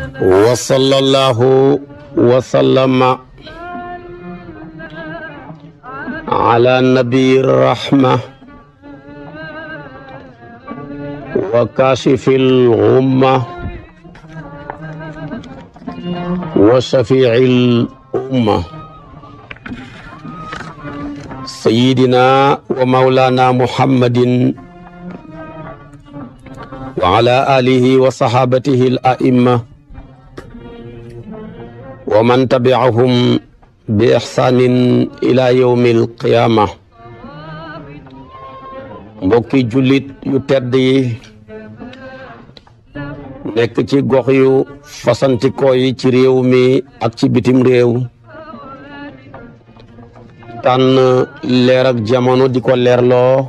wa sallallahu wa sallama ala nabiyir rahma wa kashifil ghumma wa shafi'il umma sayyidina wa maulana muhammadin wa ala alihi wa sahabatihi al-a'imma wa man tabi'ahum bi ihsanin ila yawmil qiyamah. Mbokki jullit yu tedd yi nekk ci gox yu fasantikoo yi ci réew mi ak ci bitim réew, tànn leer ak jamono di ko leerloo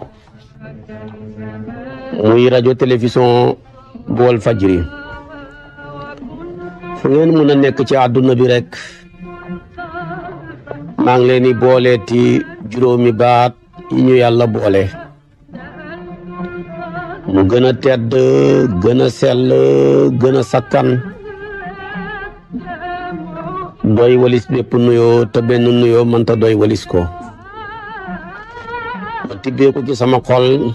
muy rajo télévision bu Walfadjri. fu ngeen mën a nekk ci àdduna bi rek maa ngi leen di booleeti juróomi baat yi ñu yàlla boole mu gën a tedd, gën a sell, gën a sakkan, doy walis bépp nuyoo te benn nuyoo mënta doy walis ko. ma tibbee ko ci sama xol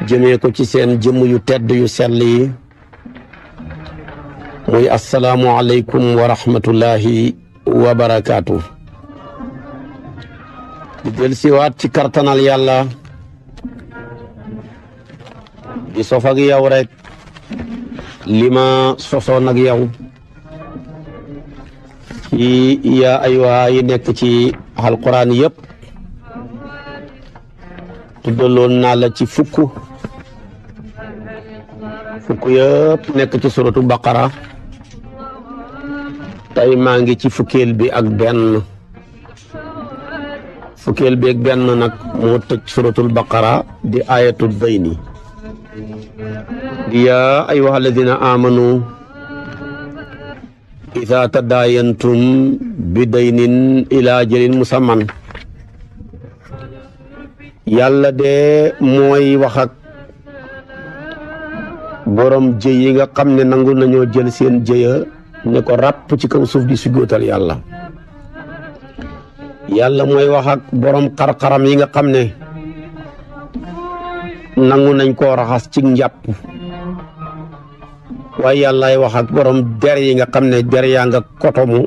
jëmee ko ci seen jëmm yu tedd yu sell yi, muy assalaamu aleykum wa rahmatullahi wa barakaatu. di del siwaat ci kartanal yàlla di sof ak yow rek li ma sosoon ak yow ci yaa ayyuha yi nekk ci alquran yëpp. tuddaloon naa la ci fukk yëpp nekk ci suratu baqara. tey maa ngi ci fukkeel bi ak benn. fukkeel bi ak benn nag moo tëj suratul baqara di ayatul dayni di yaa ayyuha alladina amanu ida tadaayantum bi daynin ila ajalin musamman. yàlla de mooy wax ak borom jëy yi nga xam ne nangu nañoo jël seen jëya ne ko ràpp ci kaw suuf di sujjóotal yàlla. yàlla mooy wax ak borom xar-xaram yi nga xam ne nangu nañ koo raxas ci njàpp. waaye yàllaay wax ak borom der yi nga xam ne der yaa nga kotomu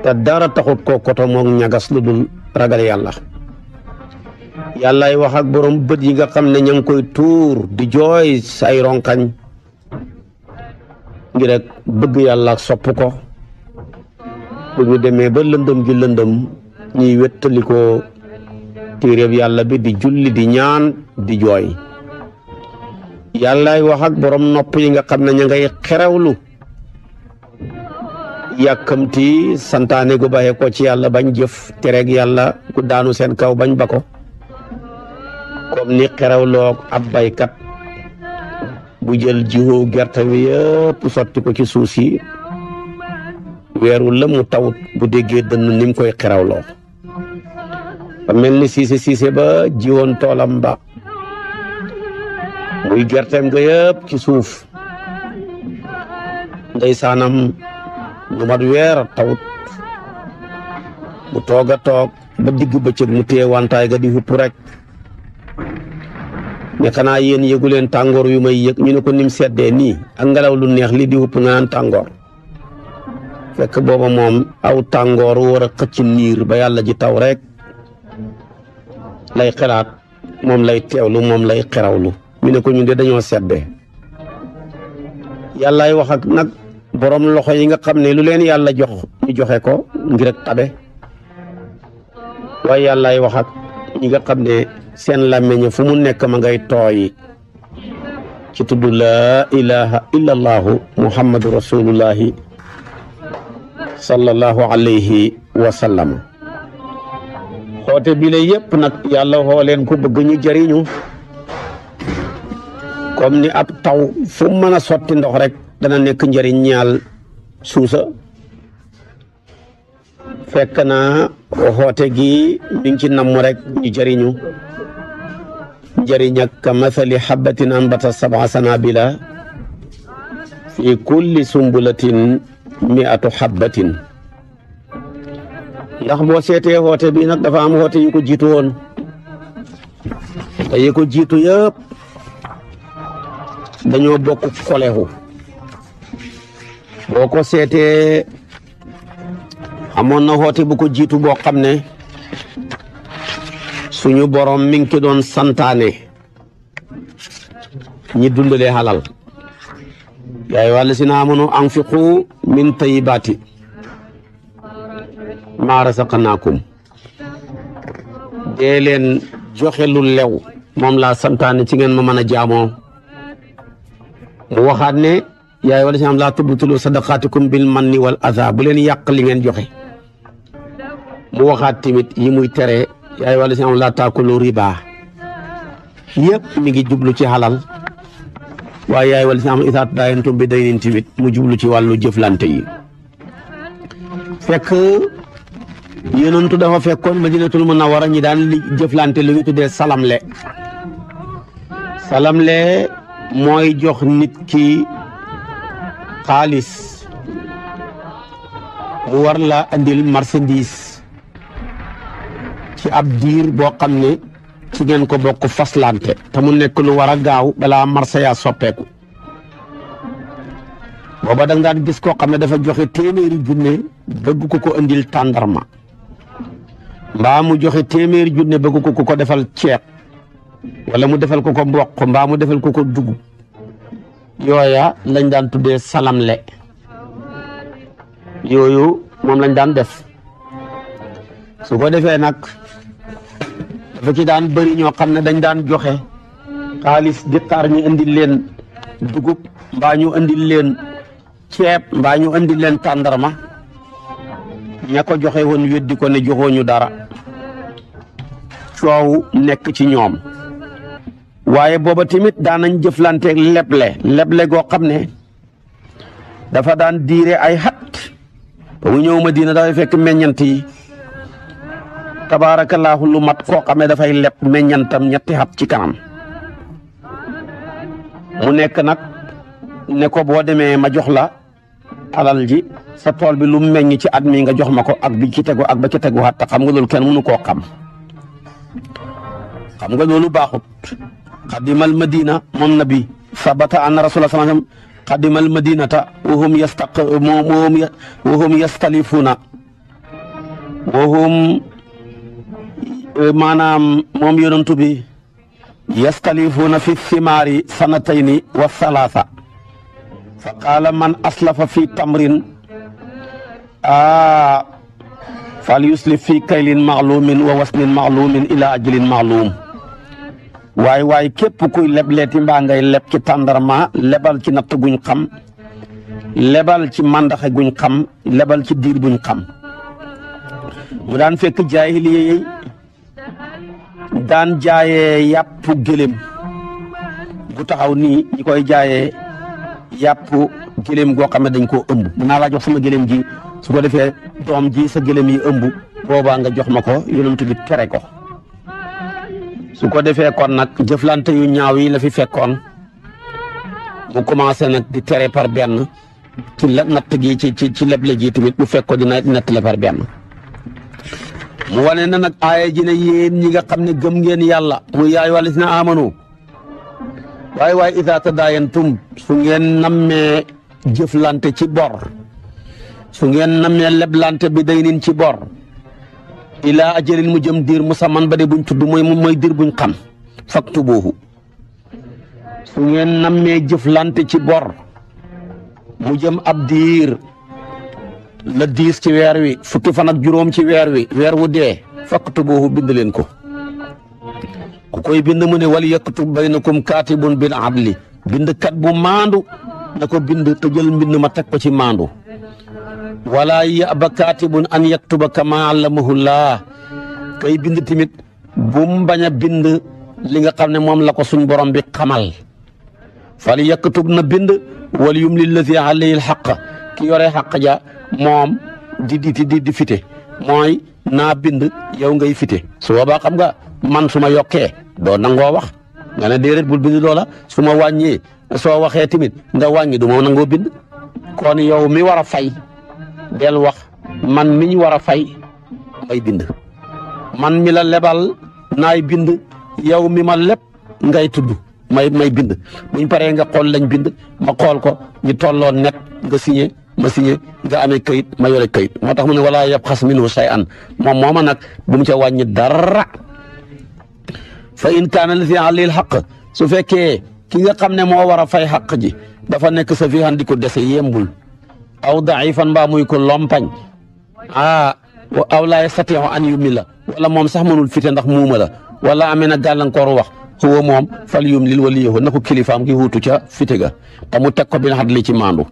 te dara taxut koo kotomook ñagas lu dul ragal yàlla. yàllaay wax ak borom bët yi nga xam ne ña ngi koy tuur di jooy say ronkañ ngir rek bëgg yàlla sopp ko. bu ñu demee ba lëndëm gi lëndëm ñuy wettali ko téeréeb yàlla bi di julli di ñaan di jooy. yàllaay wax ak borom nopp yi nga xam ne ña ngay xerewlu yàkkamti santaane gu baxee ko ci yàlla bañ jëf tereeg yàlla ku daanu seen kaw bañ ba ko. comme ni xerewloog ab baykat bu jël jiwu gerte bi yëpp sotti ko ci suuf si weeru la mu tawut bu déggee dënn ni mu koy xerawloo. ba mel ni siise ba jiwoon toolam ba muy gerteem ga yëpp ci suuf ndeysaanam lu mat weer tawut mu toog a toog ba digg bëccëg mu téye wantaay ga di hupp rek ne xanaa yéen yëgu leen tàngoor yu may yëg. ñu ne ko nim seddee nii ak ngelaw lu neex li di hupp nga naan tàngoor. fekk booba moom aw tàngoor war a xëcc niir ba yàlla ji taw rek lay xelaat, moom lay teewlu, moom lay xerawlu. ñu ne ko ñun de dañoo seddee. yàllaay wax ak nag borom loxo yi nga xam ne lu leen yàlla jox ñu joxe ko ngir ak tabe. waaye yàllaay wax ak ñi nga xam ne seen làmmiñ fu mu nekk ma ngay tooy ci tudd laa ilaha illa allahu muhammadu rasulullahi sallallahu alayhi wa sallam. xoote bi la yëpp nag yàlla xoo leen ko bëgg ñu jëriñu. comme ni ab taw fu mën a sotti ndox rek dana nekk njëriñ ñaal suusa. fekk na xoote gi mi ngi ci namm rek ñu jëriñu. njëriñ ak ka mathali habbatin ambata sab'a sanabila fi kulli sumbulatin mi'atu habbatin ndax boo seetee woote bi nag dafa am woote yu ko jiitu woon te yi ko jiitu yëpp dañoo bokk koleexu boo ko seetee amoon na woote bu ko jiitu boo xam ne suñu borom mi ngi ki doon santaane ñi dundalee halal yaa ayyuhal lazina aamanu anfiqu min tayyibaati maa razaqnaakum dee leen joxe lu lew moom laa santaane ci ngeen ma mën a jaamoo mu waxaat ne yaa ayyuhal lazina aamanu laa tubtilu sadaqaatikum bil manni wal azaa bu leen yàq li ngeen joxe mu waxaat tamit yi muy tere yaa ayyuhal lazina aamanu laa taakulu riba yëpp mi ngi jublu ci halal waaye yaa ayyuhal lazina aamanu izaa tadaayantum bi daynin tamit mu jublu ci wàllu jëflante yi fekk yonentu dafa fekkoon Madinatul Munawwara ñi daan li jëflante lu ñu tuddee salamle mooy jox nit ki xaalis mu war la andil marchandise ci ab diir boo xam ne ci ngeen ko bokk faslante te mu nekk lu war a gaaw balaa marché yaa soppeeku booba da nga daan gis koo xam ne dafa joxe téeméeri junne bëgg ko andil tàndarma mbaa mu joxe téeméeri junne bëgg ko defal ceeb wala mu defal ko mboq mbaa mu defal ko dugub yooya lañ daan tuddee salamle yooyu moom lañ daan def su ko defee nag dafa ci daan bëri ñoo xam ne dañ daan joxe xaalis di xaar ñu indil leen dugub mbaa ñu indil leen ceeb mbaa ñu indil leen tàndarma ña ko joxe woon weddi ko ne joxooñu dara coow nekk ci ñoom waaye booba tamit daanañ jëflanteeg leble goo xam ne dafa daan diire ay xat ba mu ñëw Madina dafay fekk meññant yi tabaarakallaahu lu mat koo xam ne dafay leb meññantam ñetti xat ci kanam mu nekk nag ne ko boo demee ma jox la alal ji sa tool bi lu meññ ci at mi nga jox ma ko ak bi ci tegu ak ba ci tegu xat te xam nga loolu kenn mënu koo xam nga loolu baaxut xadimal madina moom nabi sabata anna rasulullah sallallahu alayhi wasallam xadimal madinata wa hum yastalifuna wa hum maanaam moom yonantu bi yastalifuna fi thimaari sanatayni wa thalatha fa qaala man aslafa fi tamrin fal yuslif fi kaylin maalumin wa wasnin maalumin ila ajlin maalum waaye képp kuy lebleeti mbaa ngay leb ci tàndarma lebal ci natt guñ xam lebal ci màndaxe guñ xam lebal ci diir buñ xam mu daan fekk jaahiliya yi daan jaayee yàpp gëléem bu taxaw nii ñi koy jaayee yàpp gëléem goo xam ne dañ koo ëmb mën naa laa jox sama gëléem gi su ko defee doom ji sa gëléem yi ëmb boobaa nga jox ma ko yonent bi tere ko su ko defee kon nag jëflante yu ñaaw yi la fi fekkoon mu commencé nag di tere par benn ci natt gi ci leble gi tamit bu fekkoon dina nattale par benn mu wane na nag aaya ji ne yéen ñi nga xam ne gëm ngeen yàlla muy yaa ayyuhal lazina aamanu waaye idaa tadaayantum su ngeen nammee jëflante ci bor su ngeen nammee leblante bi daynin ci bor ilaa ajalin mu jëm diir musamman ba de buñ tudd mooy diir buñ xam faktubuuhu su ngeen nammee jëflante ci bor mu jëm ab diir la 10 ci weer wi fukki fan ak juróom ci weer wu dee faktubuuhu bind leen ko ku koy bind mu ne wal yaktub baynakum kaatibun bil adli bindkat bu maandu na ko bind te jël mbind ma teg ko ci maandu wala yaba kaatibun an yaktuba kama allamahu llah kay bind tamit bu mu bañ a bind li nga xam ne moom la ko suñ borom bi xamal fal yaktub na bind wal yumli llazi alayhi alxaq ki yore xaq ja moom di fite mooy naa bind yow ngay fite su boobaa xam nga man su ma yokkee doo nangoo wax nga ne déedéet bul bind loola su ma wàññee soo waxee tamit nga wàññi du ma nangoo bind kon yow mi war a fay del wax man mi ñu war a fay may bind man mi la lebal naay bind yow mi ma leb ngay tudd may bind buñ paree nga xool lañ bind ma xool ko ñu tolloo net nga signé ma signé nga amee kayit ma yore kayit moo tax mu ne wala yabxas minhu shay'an mooma nag bu mu ca wàññi dara fa in kaana lazi alayhi al-haqq su fekkee ki nga xam ne moo war a fay xaq ji dafa nekk sa fi handi ko dese yembul aw daifan mbaa muy ko lompañ aw laa yastati'u an yumilla wala moom sax mënul fite ndax muuma la wala amee na gàllankooru wax huwa moom fal yumlil waliyuhu na ko kilifaam gi wuutu ca fite ga te mu teg ko bil adli ci maandu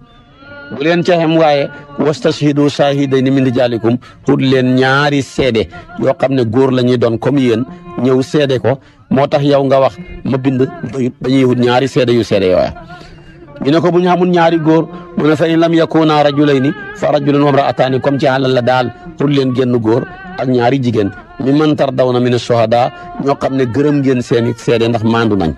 bu leen ca xem waaye wastashhidu shahidayni min rijaalikum xut leen ñaari seede yoo xam ne góor la ñuy doon comme yéen ñëw seede ko moo tax yow nga wax ma bind doyut dañuy wut ñaari seede yu seede yooya ñu ne ko bu ñu xamul ñaari góor mu ne fa in lam yakuna rajulayni fa rajulun wa imra'ataani comme ci àlal la daal xut leen génn góor ak ñaari jigéen mi man tardawna mina shuhada ñoo xam ne gërëm ngeen seeni seede ndax maandu nañ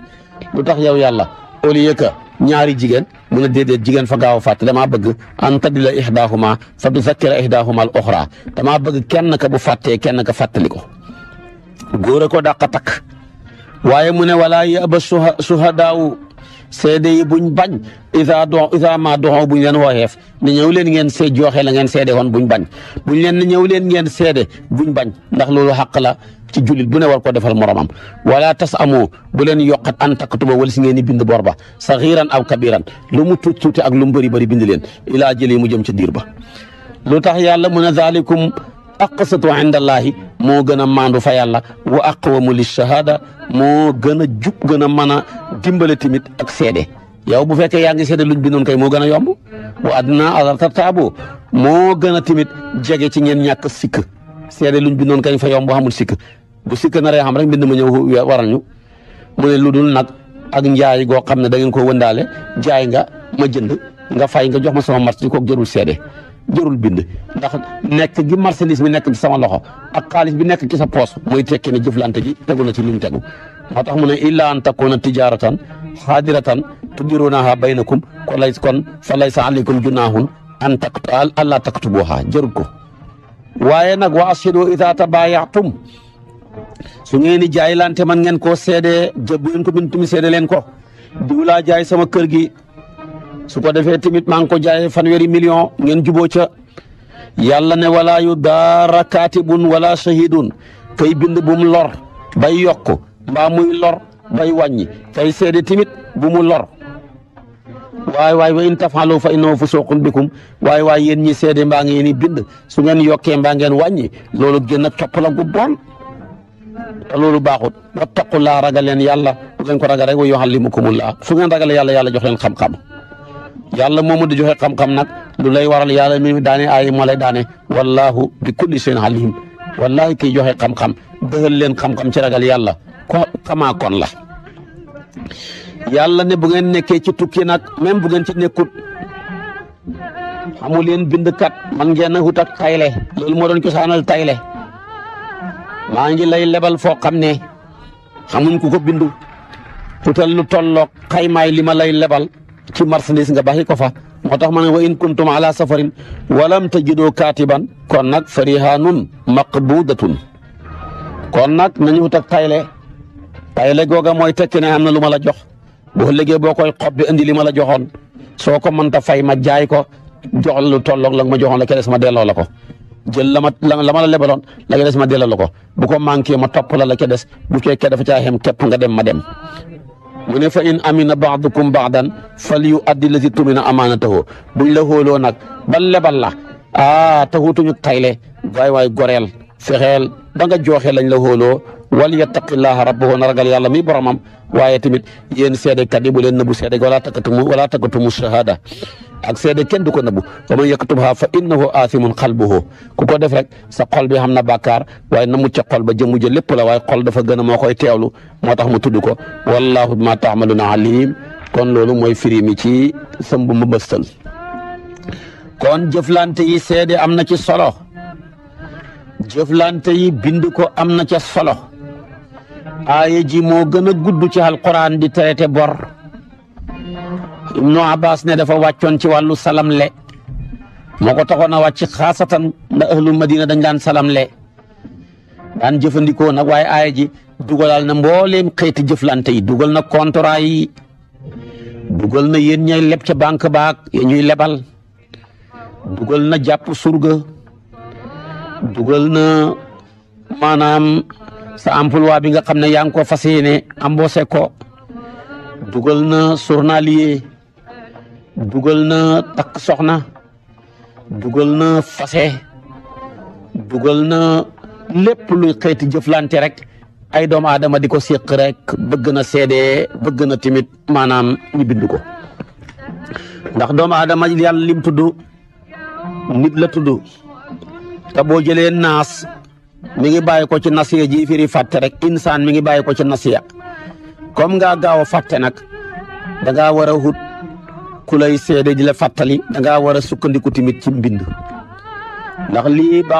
lu tax yow yàlla au lieu que ñaari jigéen mu ne déedéet jigéen fa gaaw a fàtte damaa bëgg an tadila ihdaahuma fa tuzakkira ihdaahuma al uxra damaa bëgg kenn ka bu fàttee kenn ka fàttali ko góor a ko dàq takk waaye mu ne wala yaba suhadaawu seede yi buñ bañ isa ma doxoo buñ leen wooxeef ne ñëw leen ngeen seed joxe la ngeen seede woon buñ bañ buñ leen ne ñëw leen ngeen seede buñ bañ ndax loolu xaq la ci jullit bu ne war ko defal moromam wala tas amoo bu leen yokkat an taktuba wala si ngeen di bind bor ba saxiiran aw kabiran lu mu tuuti tuuti ak lu mu bëri bëri bind leen ilaa jëlee mu jëm ca diir ba lu tax yàlla mu ne zalikum aqsatu inda allahi moo gën a maandu fa yàlla wa aqwamu lishahada moo gën a jub gën a mën a dimbale tamit ak seede yow bu fekkee yaa ngi seede luñ bindoon kay moo gën a yomb wa adna ala tartaabo moo gën a tamit jege ci ngeen ñàkk sikk seede luñ bindoon kay fa yomb xamul sikk bu sikk naree xam rek mbind ma ñëw waral ñu mu ne lu dul nag ak njaay goo xam ne da ngeen ko wëndaale jaay nga ma jënd nga fay nga jox ma sama marché kook jërul seede jërul bind ndax nekk gi marchandise bi nekk ci sama loxo ak xaalis bi nekk ci sa poos mooy tekki ne jëflante ji tegu na ci lu mu tegu moo tax mu ne illa an takuna tijaratan xaadiratan tudirunaha baynakum kon fa laysa alaykum junahun an alla taktubuha jërul ko waaye nag wa ashidu ida tabayatum su ngeen di jaaylante man ngeen koo seede bu ngeen ko bind tumi seede leen ko diw laa jaay sama kër gi su ko defee tamit maa ngi ko jaayee 1 million ngeen juboo ca yàlla ne wala yu daara kaatibun wala shahidun kay bind bu mu lor bay yokk mbaa muy lor bay wàññi kay seede tamit bu mu lor waay wa in tafalu fa innahu fusuqun bikum waay yéen ñi seede mbaa ngeen ni bind su ngeen yokkee mbaa ngeen wàññi loolu gën a topp la gu bon te loolu baaxut wattaqullaa ragal leen yàlla bu ngeen ko ragal rek wa yuallimukumullaah su ngeen ragalee yàlla jox leen xam-xam yàlla moomu di joxe xam-xam nag lu lay waral yàlla mi daane ay moo lay daane wallahu bi kulli shay'in alim wallahi kiy joxe xam-xam dëgal leen xam-xam ci ragal yàlla ko xamaa kon la yàlla ne bu ngeen nekkee ci tukki nag même bu ngeen ci nekkut xamu leen bindkat man ngeen a wut ak tayle loolu moo doon cosaanal tayle maa ngi lay lebal foo xam ne xamuñ ku ko bindu tutal lu tolloog xaymaay li ma lay lebal ci marchandise nga baxi ko fa moo tax ma ne wa in kuntum ala safarin walam tajidoo kaatiban kon nag farihanun maqbudatun kon nag nañu wut ak tayle googa mooy tekki ne am na lu ma la jox boo léegi boo koy xob bi indi li ma la joxoon soo ko mënta fay ma jaay ko jox lu tolloog la ma joxoon la ca des ma delloo la ko jël la ma la lebaloon la ca des ma delloo la ko bu ko manqué ma topp la ca des bu fekkee dafa caa xem képp nga dem ma dem mu ne fa in amina baadukum baadan fal yu addi lazi tumina amaanatahu buñ la xooloo nag ba lebal la taxutuñu tayle waay goreel fexeel ba nga joxe lañ la xooloo wal yattaqillaha rabbahu na ragal yàlla mi boromam waaye tamit yéen seedekat yi bu leen nëbbu seede wala takatumu shahada ak seede kenn du ko nëbbu wa man yaktubha fa innahu aathimun qalbuhu ku ko def rek sa xol bi xam na bàkkaar waaye na mucc xol ba jëmu lépp la waaye xol dafa gën a moo koy teewlu moo tax mu tudd ko wallahu bima ta'maluna alim kon loolu mooy firi mi ci sëmb mu bëstal kon jëflante yi seede am na ci solo jëflante yi bind ko am na ca solo aaya ji moo gën a gudd ci alquran di traité bor Ibnu Abbas ne dafa wàccoon ci wàllu salamle moo ko taxoon a wàcc xaasatan ndax ahlul madina dañ daan salamle daan jëfandikoo nag waaye aaya ji dugalal na mbooleem xeeti jëflante yi dugal na contrat yi dugal na yéen ñay leb ca banque baak yéen ñuy lebal dugal na jàpp surga dugal na maanaam sa emploi bi nga xam ne yaa ngi ko fas yéene embauché ko dugal na journalier dugal na takk soxna dugal na fase dugal na lépp luy xeeti jëflante rek ay doomu aadama di ko séq rek bëgg na seede bëgg na tamit maanaam ñu bind ko ndax doomu aadama yàlla lim tudd nit la tudd te boo jëlee naas mi ngi bàyyi ko ci nasiya ji firi fàtte rek insaan mi ngi bàyyi ko ci nasiya comme nga gaaw a fàtte nag da ngaa war a wut ku lay seede di la fàttali da ngaa war a sukkandiku tamit ci mbind ndax lii ba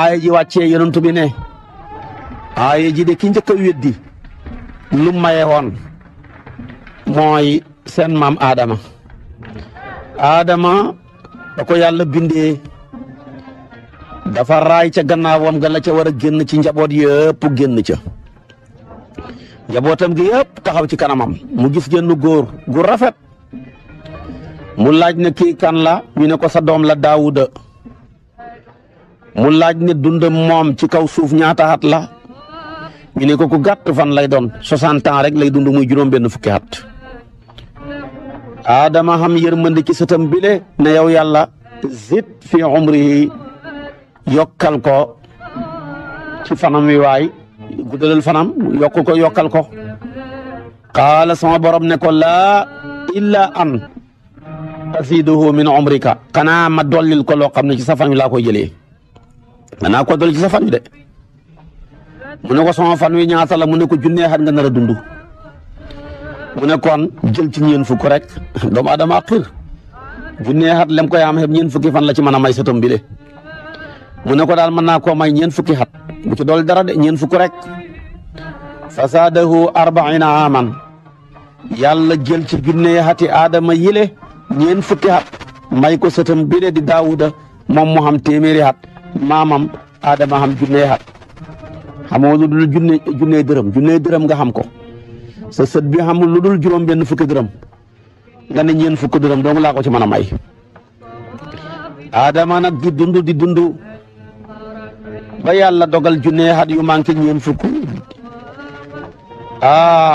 aaya ji wàccee yonent bi ne aaya ji de ki njëkk a weddi lu maye woon mooy seen maam Adama da ko yàlla bindee dafa raay ca gannaawam ga la ca war a génn ci njaboot yëpp génn ca njabootam gi yëpp taxaw ci kanamam mu gis génn góor gu rafet mu laaj ne kii kan la ñu ne ko sa doom la Daawuda mu laaj ne dundam moom ci kaw suuf ñaata at la ñu ne ko ku gàtt fan lay doon 60 ans rek lay dund muy juróom-benn fukki at Adama xam yërmande ci sëtam bile ne yow yàlla zid fi umrihi yokkal ko ci fanam wi waay guddalal fanam yokku ko yokkal ko qaala sama borom ne ko laa illa an aziduhu min umrika xanaa ma dollil ko loo xam ne ci sa fan wi laa koy jëlee danaa ko dolli ci sa fan wi de mu ne ko sama fan wi ñaata la mu ne ko junnee xat nga nar a dund mu ne kon jël ci ñeen fukk rek doomu adama xir junnee xat lem koy am xeb ñeen fukki fan la ci mën a may sëtam bi de mu ne ko daal mën naa koo may ñeen fukki xat bu ci dool dara de ñeen fukk rek fasaadahu 40 aaman yàlla jël ci junnee xati aadama yile ñeen fukki xat may ko sëtam bi de di Daawuda moom mu xam téeméeri xat maamam Adama xam junnee xat xamoo lu dul junnee dërëm nga xam ko sa sët bi xamul lu dul juróom benn fukki dërëm nga ne ñeen fukki dërëm dong laa ko ci mën a may Adama nag di dund ba yàlla dogal junnee xat yu manqué ñeen fukk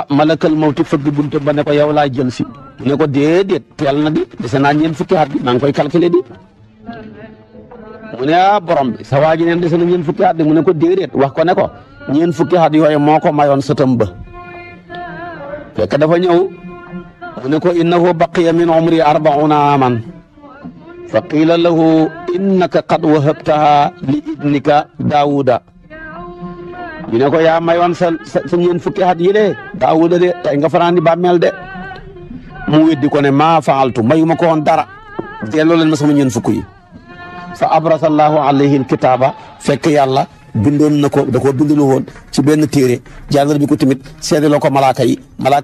malakal mawti fëgg bunte ba ne ko yow laa jël si ne ko déedéet teel na di dese naa ñeen fukki xat bi maa ngi koy calculer di mu ne borom bi sa waa ji neen dese na ñeen fukki xat bi mu ne ko déedéet wax ko ne ko ñeen fukki xat yooyu moo ko mayoon sëtam ba fekk dafa ñëw mu ne ko innahu baqiya min umri 40 aaman fa qiila lahu innaka qad wahabtaha li ibnika Daawuda ñu ne ko yaa mayoon sa ñeen fukki xat yile Daawuda de tey nga fanaani bàmmeel de mu weddi ko ne maa faaltu mayuma ko woon dara delloo leen ma sama ñeen fukk yi fa abrasa allahu alayhi alkitaaba fekk yàlla bindoon na ko da koo bindulu woon ci benn téere jàngal bi ko tamit seedeloo ko malaaka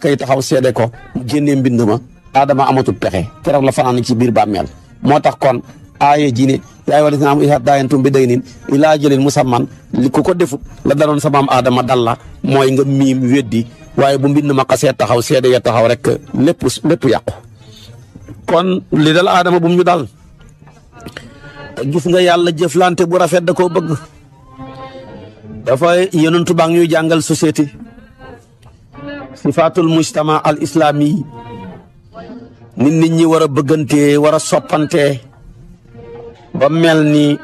yi taxaw seede ko mu génnee mbind ma Adama amatul pexe keroog la fanaan ci biir bàmmeel moo tax kon aaye ji ne yaa ayyuhal laziina aamanuu izaa tadaayantum bi daynin ilaa ajalin musamman li ku ko defut la daloon sa maam Adama dal la mooy nga miim weddi waaye bu mbind ma xasee taxaw seede ya taxaw rek lépp yàqu kon li dal Adama bu mu ñu dal gis nga yàlla jëflante bu rafet da koo bëgg dafay yonentu baa ngi ñuy jàngal société sifaatul mujtama al islami nit ñi war a bëggantee war a soppantee ba mel ni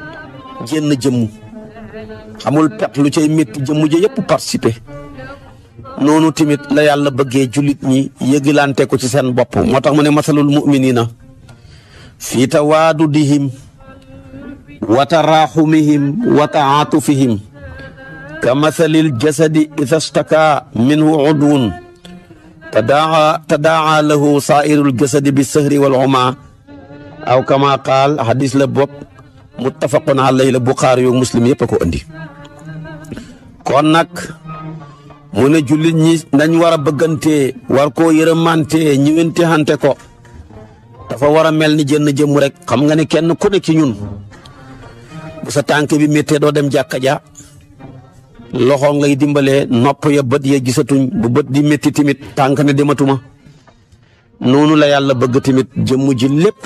jenn jëmm xamul pet lu cay métti jëmm ja yëpp participer noonu tamit la yàlla bëggee jullit ñi yëgilante ko ci seen bopp moo tax mu ne masalul mu'minina fi tawaadudihim wa taraaxumihim wa taatufihim ka masalil jasadi ida staka minhu udwun tadaa lahu saa'irul jasadi bi sahri wal huma aw kama qaal hadis la bopp muttafaqun alayhi la Buxaari yu Muslim yëpp a ko andi kon nag mu ne jullit ñi nañ war a bëggantee war koo yërëmante ñëwante xante ko dafa war a mel ni jënn jëmm rek. xam nga ne kenn ku ne ci ñun bu sa tànk bi méttee doo dem jàkka ja loxo ngay dimbalee, nopp ya bët ya gisatuñ, bu bët di métti tamit tànk ne dematuma. noonu la yàlla bëgg tamit jëmm ji lépp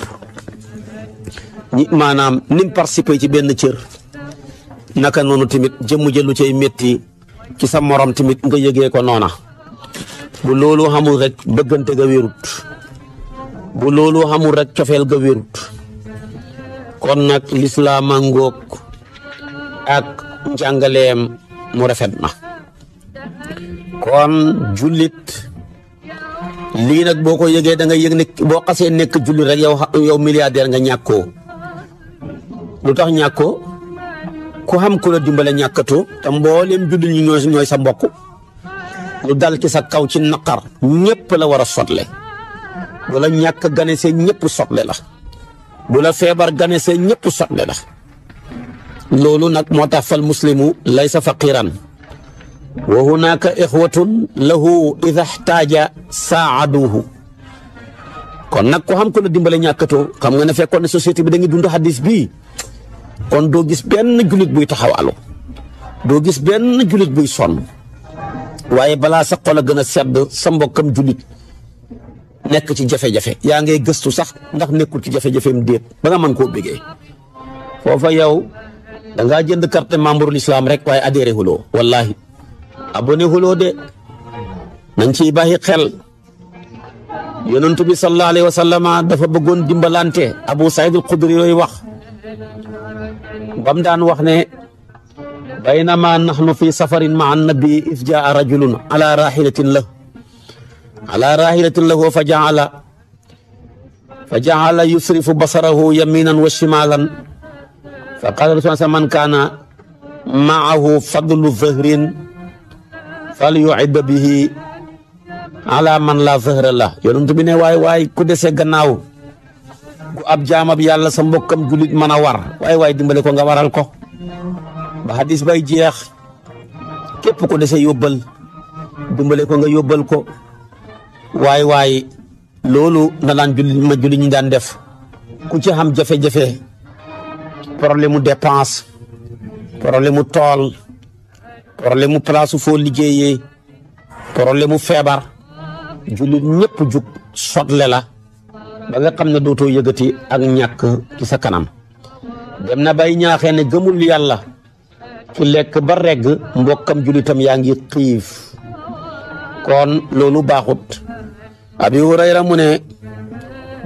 maanaam nim participé ci benn cër, naka noonu tamit jëmm ji lu cay métti ci sa morom tamit nga yëgee ko noona. bu loolu xamul rek bëggante ga wérut, bu loolu xamul rek cofeel ga wérut. kon nag lislaam a ngoog ak njàngaleem mu rafet na. kon jullit lii nag boo ko yëgee da nga yëg ne boo xasee nekk jullit rek yow milliardaire nga ñàkkoo. lu tax ñàkkoo? ku xam ku la dimbale ñàkkatoo, te mbooleem jullit ñi ñooy sa mbokk. lu dal ci sa kaw ci naqar ñëpp la war a sotle. bu la ñàkk ganesee ñëpp sotle la, bu la feebar ganesee ñëpp sotle la. loolu nag moo tax fal muslimu laysa faqiran wa hunaka ixwatun lahu ida xtaaja saaduhu. kon nag ko xam ko la dimbale ñàkkatoo, xam nga ne fekkoon ne société bi da ngi dund hadis bii, kon doo gis benn julit buy taxawalu, doo gis benn julit buy sonn. waaye balaa sa xol a gën a sedd sa mbokkam julit nekk ci jafe-jafe, yaa ngay gëstu sax ndax nekkul ci jafe-jafeem déet ba nga mën koo bégee. foofa yow da ngaa jënd carte membre l'islam rek waaye adhéré huloo. wallahi abonné huloo de. nañ ciy bàyyi xel. yonent bi sallallahu alayhi wa sallam dafa bëggoon dimbalante. Abu Saïd al-Xudri yooyu wax bam daan wax ne baynama nahnu fi safarin maa annabi is jaa rajulun ala rahilatin lahu fa jaala yusrifu basarahu yaminan wa shimalan fa qala rasulullah man kaana maahu fadlu zahrin falyu'id bihi ala man la zahra lah. yonent bi ne waay ku dese gannaaw ku ab jaamab yàlla sa mbokkam julit mën a war waay dimbale ko nga waral ko ba hadis bay jeex. képp ko dese yóbbal dimbale ko nga yóbbal ko. waay loolu na daan julli ñi daan def. ku ci xam jafe-jafe, problème mu dépense, problème mu tool, problème mu place foo liggéeyee, problème mu feebar, jullit ñëpp jug sotle la ba nga xam ne dootoo yëgati ak ñàkk ci sa kanam. dem na bay ñaaxee ne gëmul yàlla ci lekk ba regg mbokkam jullitam yaa ngi xiif. kon loolu baaxut. Abi Hurayra mu ne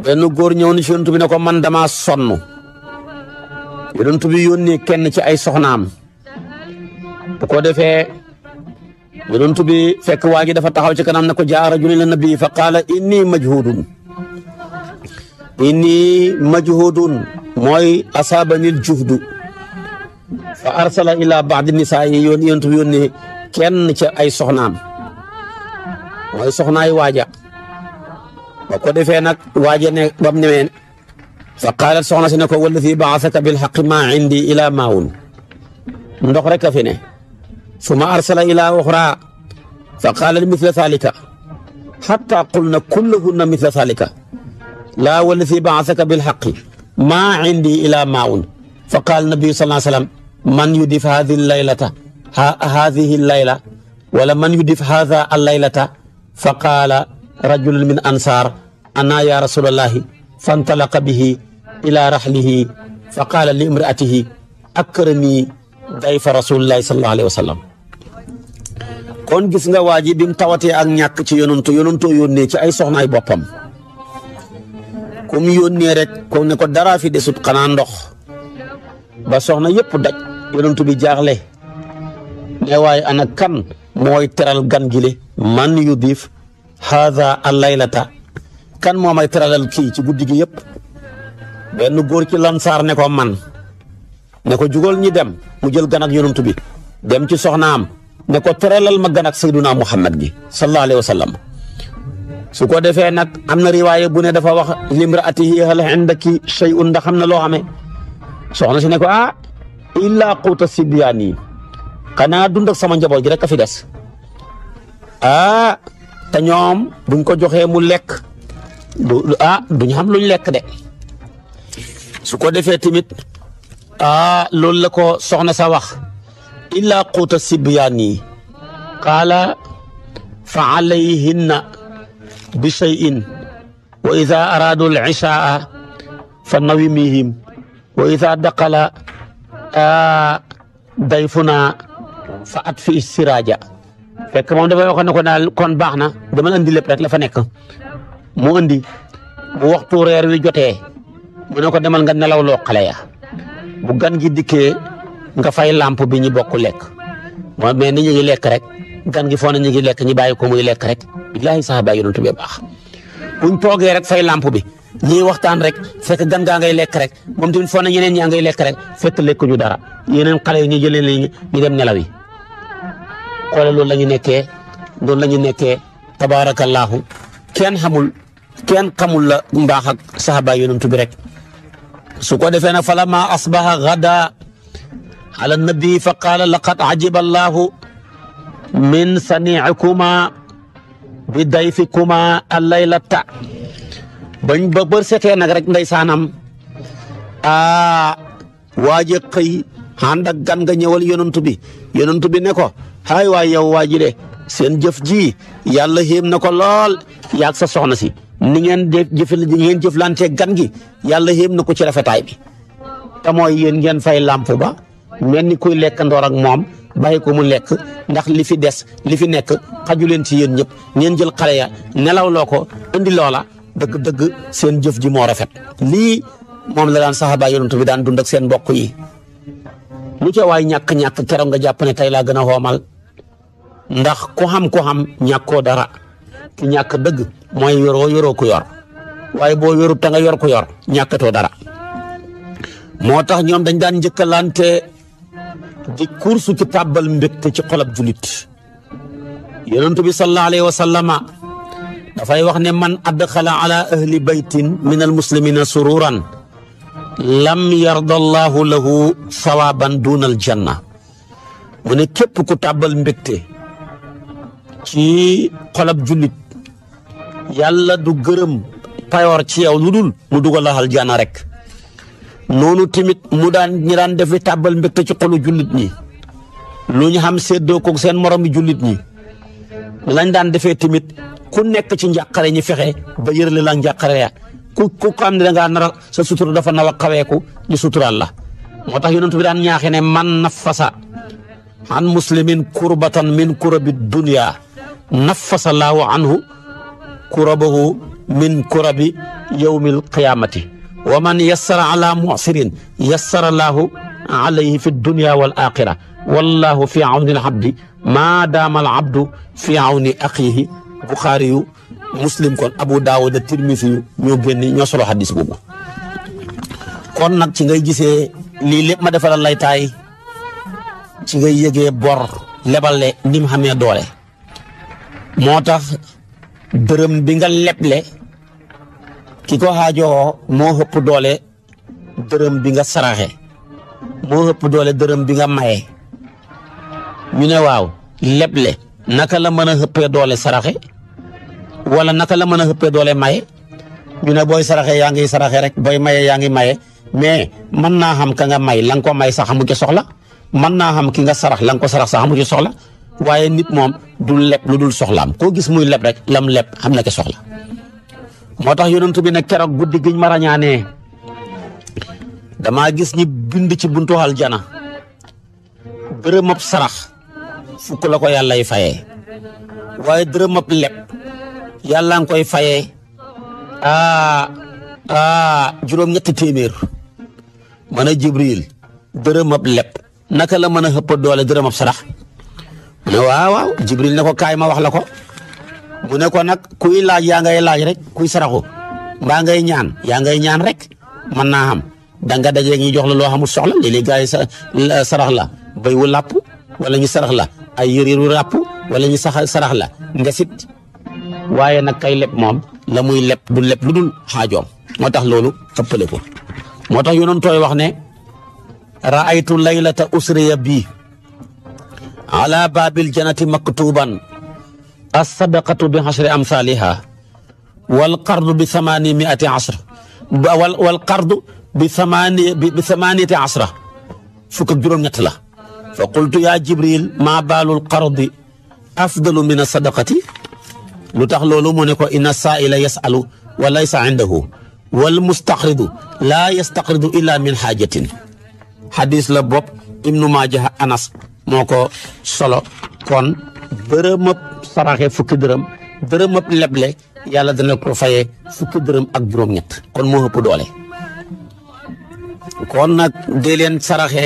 benn góor ñëw ni ci yonent bi ne ko man dama sonn. yonent bi yónnee kenn ci ay soxnaam. bu ko defee yonent bi fekk waa ji dafa taxaw ci kanam ne ko jaa rajulun ila nabi fa qaala inni majhudun mooy asaabanil juhdu fa arsala ila baadi nisaa yi yonent bi yónnee kenn ci ay soxnaam mooy soxnaay waaja. ba ko defee nag waaja ne bam nemeen fa qaalat soxna si ne ko walladi baasaka bilxaqi maa indi ila maawun ndox rek a fi ne. summa arsala ila uxra fa qaalat mithla thalika xatta qulna kullahunna mithla thalika laa walladi baasaka bilxaqi maa indi ila maawun fa qaala nabiyu sallallahu alayhi wa sallam man yudif hadihi layla wala man yudif hada allaylata fa qaala rajulun min ansaar ana ya rasulallahi fantalaqa bihi ila rahlihi fa qaala li imraatihi akrami dayfa rasulillahi sallallahu alayhi wa sallam. kon gis nga waa ji bi mu tawatee ak ñàkk ci yonantoo yónnee ci ay soxnaay boppam. kum yónnee rek ko ne ko dara fi desut xanaa ndox ba soxna yëpp daj yonantu bi jaaxle ne waaye ana kan mooy teral gan gile man yudif haada allaylata kan moo may teralal kii ci guddi gi yëpp. benn góor ci lansaar ne ko man ne ko jugal ñi dem mu jël gan ak yonantu bi dem ci soxnaam ne ko teralal ma gan ak sayyiduna Muhammad gi sallallahu alayhi wa sallam. su ko defee nag am na riwaaye bu ne dafa wax limraatihi hal indaki shay'un ndax xam na loo xamee. soxna si ne ko illa quuta sibyaani xanaa dund ak sama njaboot gi rek a fi des. te ñoom buñ ko joxee mu lekk duñ xam luñ lekk de su ko defee tamit loolu la ko soxna sa wax illa quuta sibyaani qaala fa alayhinna bi shay'in wa ida araadu al-ishaa fa nawimihim wa ida daqala dayfuna fa atfi siraaja fekk moom dafay waxoon ne ko daal kon baax na dama andi lépp rek la fa nekk mu andi bu waxtu reer wi jotee mu ne ko demal nga nelaw loo xale ya bu gan gi dikkee nga fay lampe bi ñu bokk lekk moo mais ni ñu ngi lekk rek gan gi foo na ñu ngi lekk ñu bàyyi ko muy lekk rek billaahi saxaaba yonent bi baax buñ toogee rek fay lampe bi ñii waxtaan rek fekk gan gaa ngay lekk rek moom tamit foo na ñeneen ñaa ngay lekk rek fekk lekk ñu dara yeneen xale yi ñu jëlee leen ñu dem nelaw yi xoolal loolu la ñu nekkee loolu la ñu nekkee tabaarakallaahu kenn xamul la mbaax ak saxaaba yonent bi rek su ko defee nag falamma asbaha gada ala nabi fa qaala laqad ajiba allahu min saniicikuma bi dayfikuma allaylata bañ ba bër setee nag rek ndeysaanam waaje xëy ànd ak gan nga ñëwal yonantu bi ne ko hay waay yow waa ji de seen jëf ji yàlla xéem na ko lool yaag sa soxna si ni ngeen jëflante gan gi yàlla xéem na ko ci rafetaay bi te mooy yéen ngeen fay làmp ba mel ni kuy lekk ndoor ak moom bàyyi ko mu lekk ndax li fi des li fi nekk xaju leen ci yéen ñëpp ngeen jël xale ya nelaw loo ko indi loola dëgg-dëgg seen jëf ji moo rafet lii moom la daan saxaaba yonent bi daan dund ak seen mbokk yi lu ca waay ñàkk-ñàkk keroog nga jàpp ne tey laa gën a xoomal ndax ku xam ñàkkoo dara ki ñàkk dëgg mooy yoroo ku yor waaye boo yorut te nga yor ku yor ñàkkatoo dara moo tax ñoom dañ daan njëkkalante di kursu ci tàbbal mbégte ci xolab julit yonent bi sallallahu alayhi wa sallama dafay wax ne man adxala ala ahli baytin min al muslimina sururan lam yarda allahu lahu sawaban duna al janna mu ne képp ku tàbbal mbégte ci xolab julit yàlla du gërëm payoor ci yow lu dul mu dugal la aljanna rek noonu tamit ñi daan defi tàbbal mbégte ci xolu jullit ñi lu ñu xam séddoo ko seen moromi jullit ñi lañ daan defee tamit ku nekk ci njàqare ñi fexe ba yërale la njàqare ya ku xam ne da ngaa nar sa sutura dafa naw a xaweeku ñu suturaal la moo tax yonent bi daan ñaaxe ne man nafasa an muslimin kurbatan min kurabi dunya nafasa laahu anhu kurabahu min kurabi yawmil qiyamati wa man yassara ala mu'sirin yassara laahu alayhi fi dunya wal axira wallahu fi awni al abdi maa daama al abdu fi awni axiihi Buxaari yu Muslim kon Abu Daawud Tirmisi yu ñoo solo hadis boobu kon nag ci ngay gisee lii lépp ma defalal lay taay ci ngay yëgee bor lebale ni mu xamee doole moo tax dërëm bi nga leble ki ko xaajoo moo ëpp doole dërëm bi nga saraxe moo ëpp doole dërëm bi nga maye ñu ne waaw leble naka la mën a ëppee doole saraxe wala naka la mën a ëppee doole maye ñu ne booy saraxe yaa ngi saraxe rek booy maye yaa ngi maye mais mën naa xam ka nga may la nga ko may sax amu ci soxla mën naa xam ki nga sarax la nga ko sarax sax amu ci soxla waaye nit moom du leb lu dul soxlaam koo gis muy leb rek lam leb xam na ci soxla moo tax yonent bi ne keroog guddi giñ ma rañaanee damaa gis ñi bind ci buntu aljana dërëmab sarax fukk la ko yàllay fayee waaye dërëmab leb yàlla nga koy fayee juróom-ñetti téeméer mën a Jibril dërëmab leb naka la mën a xëpp doole dërëmab sarax mu ne waaw Jibril ne ko kaay ma wax la ko mu ne ko nag kuy laaj yaa ngay laaj rek kuy saraxu mbaa ngay ñaan yaa ngay ñaan rek mën naa xam danga dajee ñi jox la loo xamul soxla léeg-léeg gars yi sarax la béy wu làpp wala ñu sarax la ay yëriru ràpp wala ñu sarax la ndesit waaye nag kay leb moom la muy leb du leb lu dul xaajoom moo tax loolu ëppale ko moo tax yonoon tooy wax ne raaytu laylata usriya bi ala babil janati maktuban as-sadaqatu bi ashri amsaliha wal qardu bi 810 wal qardu bi 8 fukk ak juróom-ñett la fa qultu yaa Jibril maa baalul qardi afdalu min as-sadaqati lu tax loolu mu ne ko inna saa'ila yas'alu wa laysa indahu wal mustaqridu laa yastaqridu illa min xaajatin xadis la bopp Ibnu Maaja Anas moo ko solo kon dërëmëb saraxe fukki dërëm dërëmëb leble yàlla dana ko fayee fukki dërëm ak juróom-ñett kon moo ëpp doole kon nag dee leen saraxe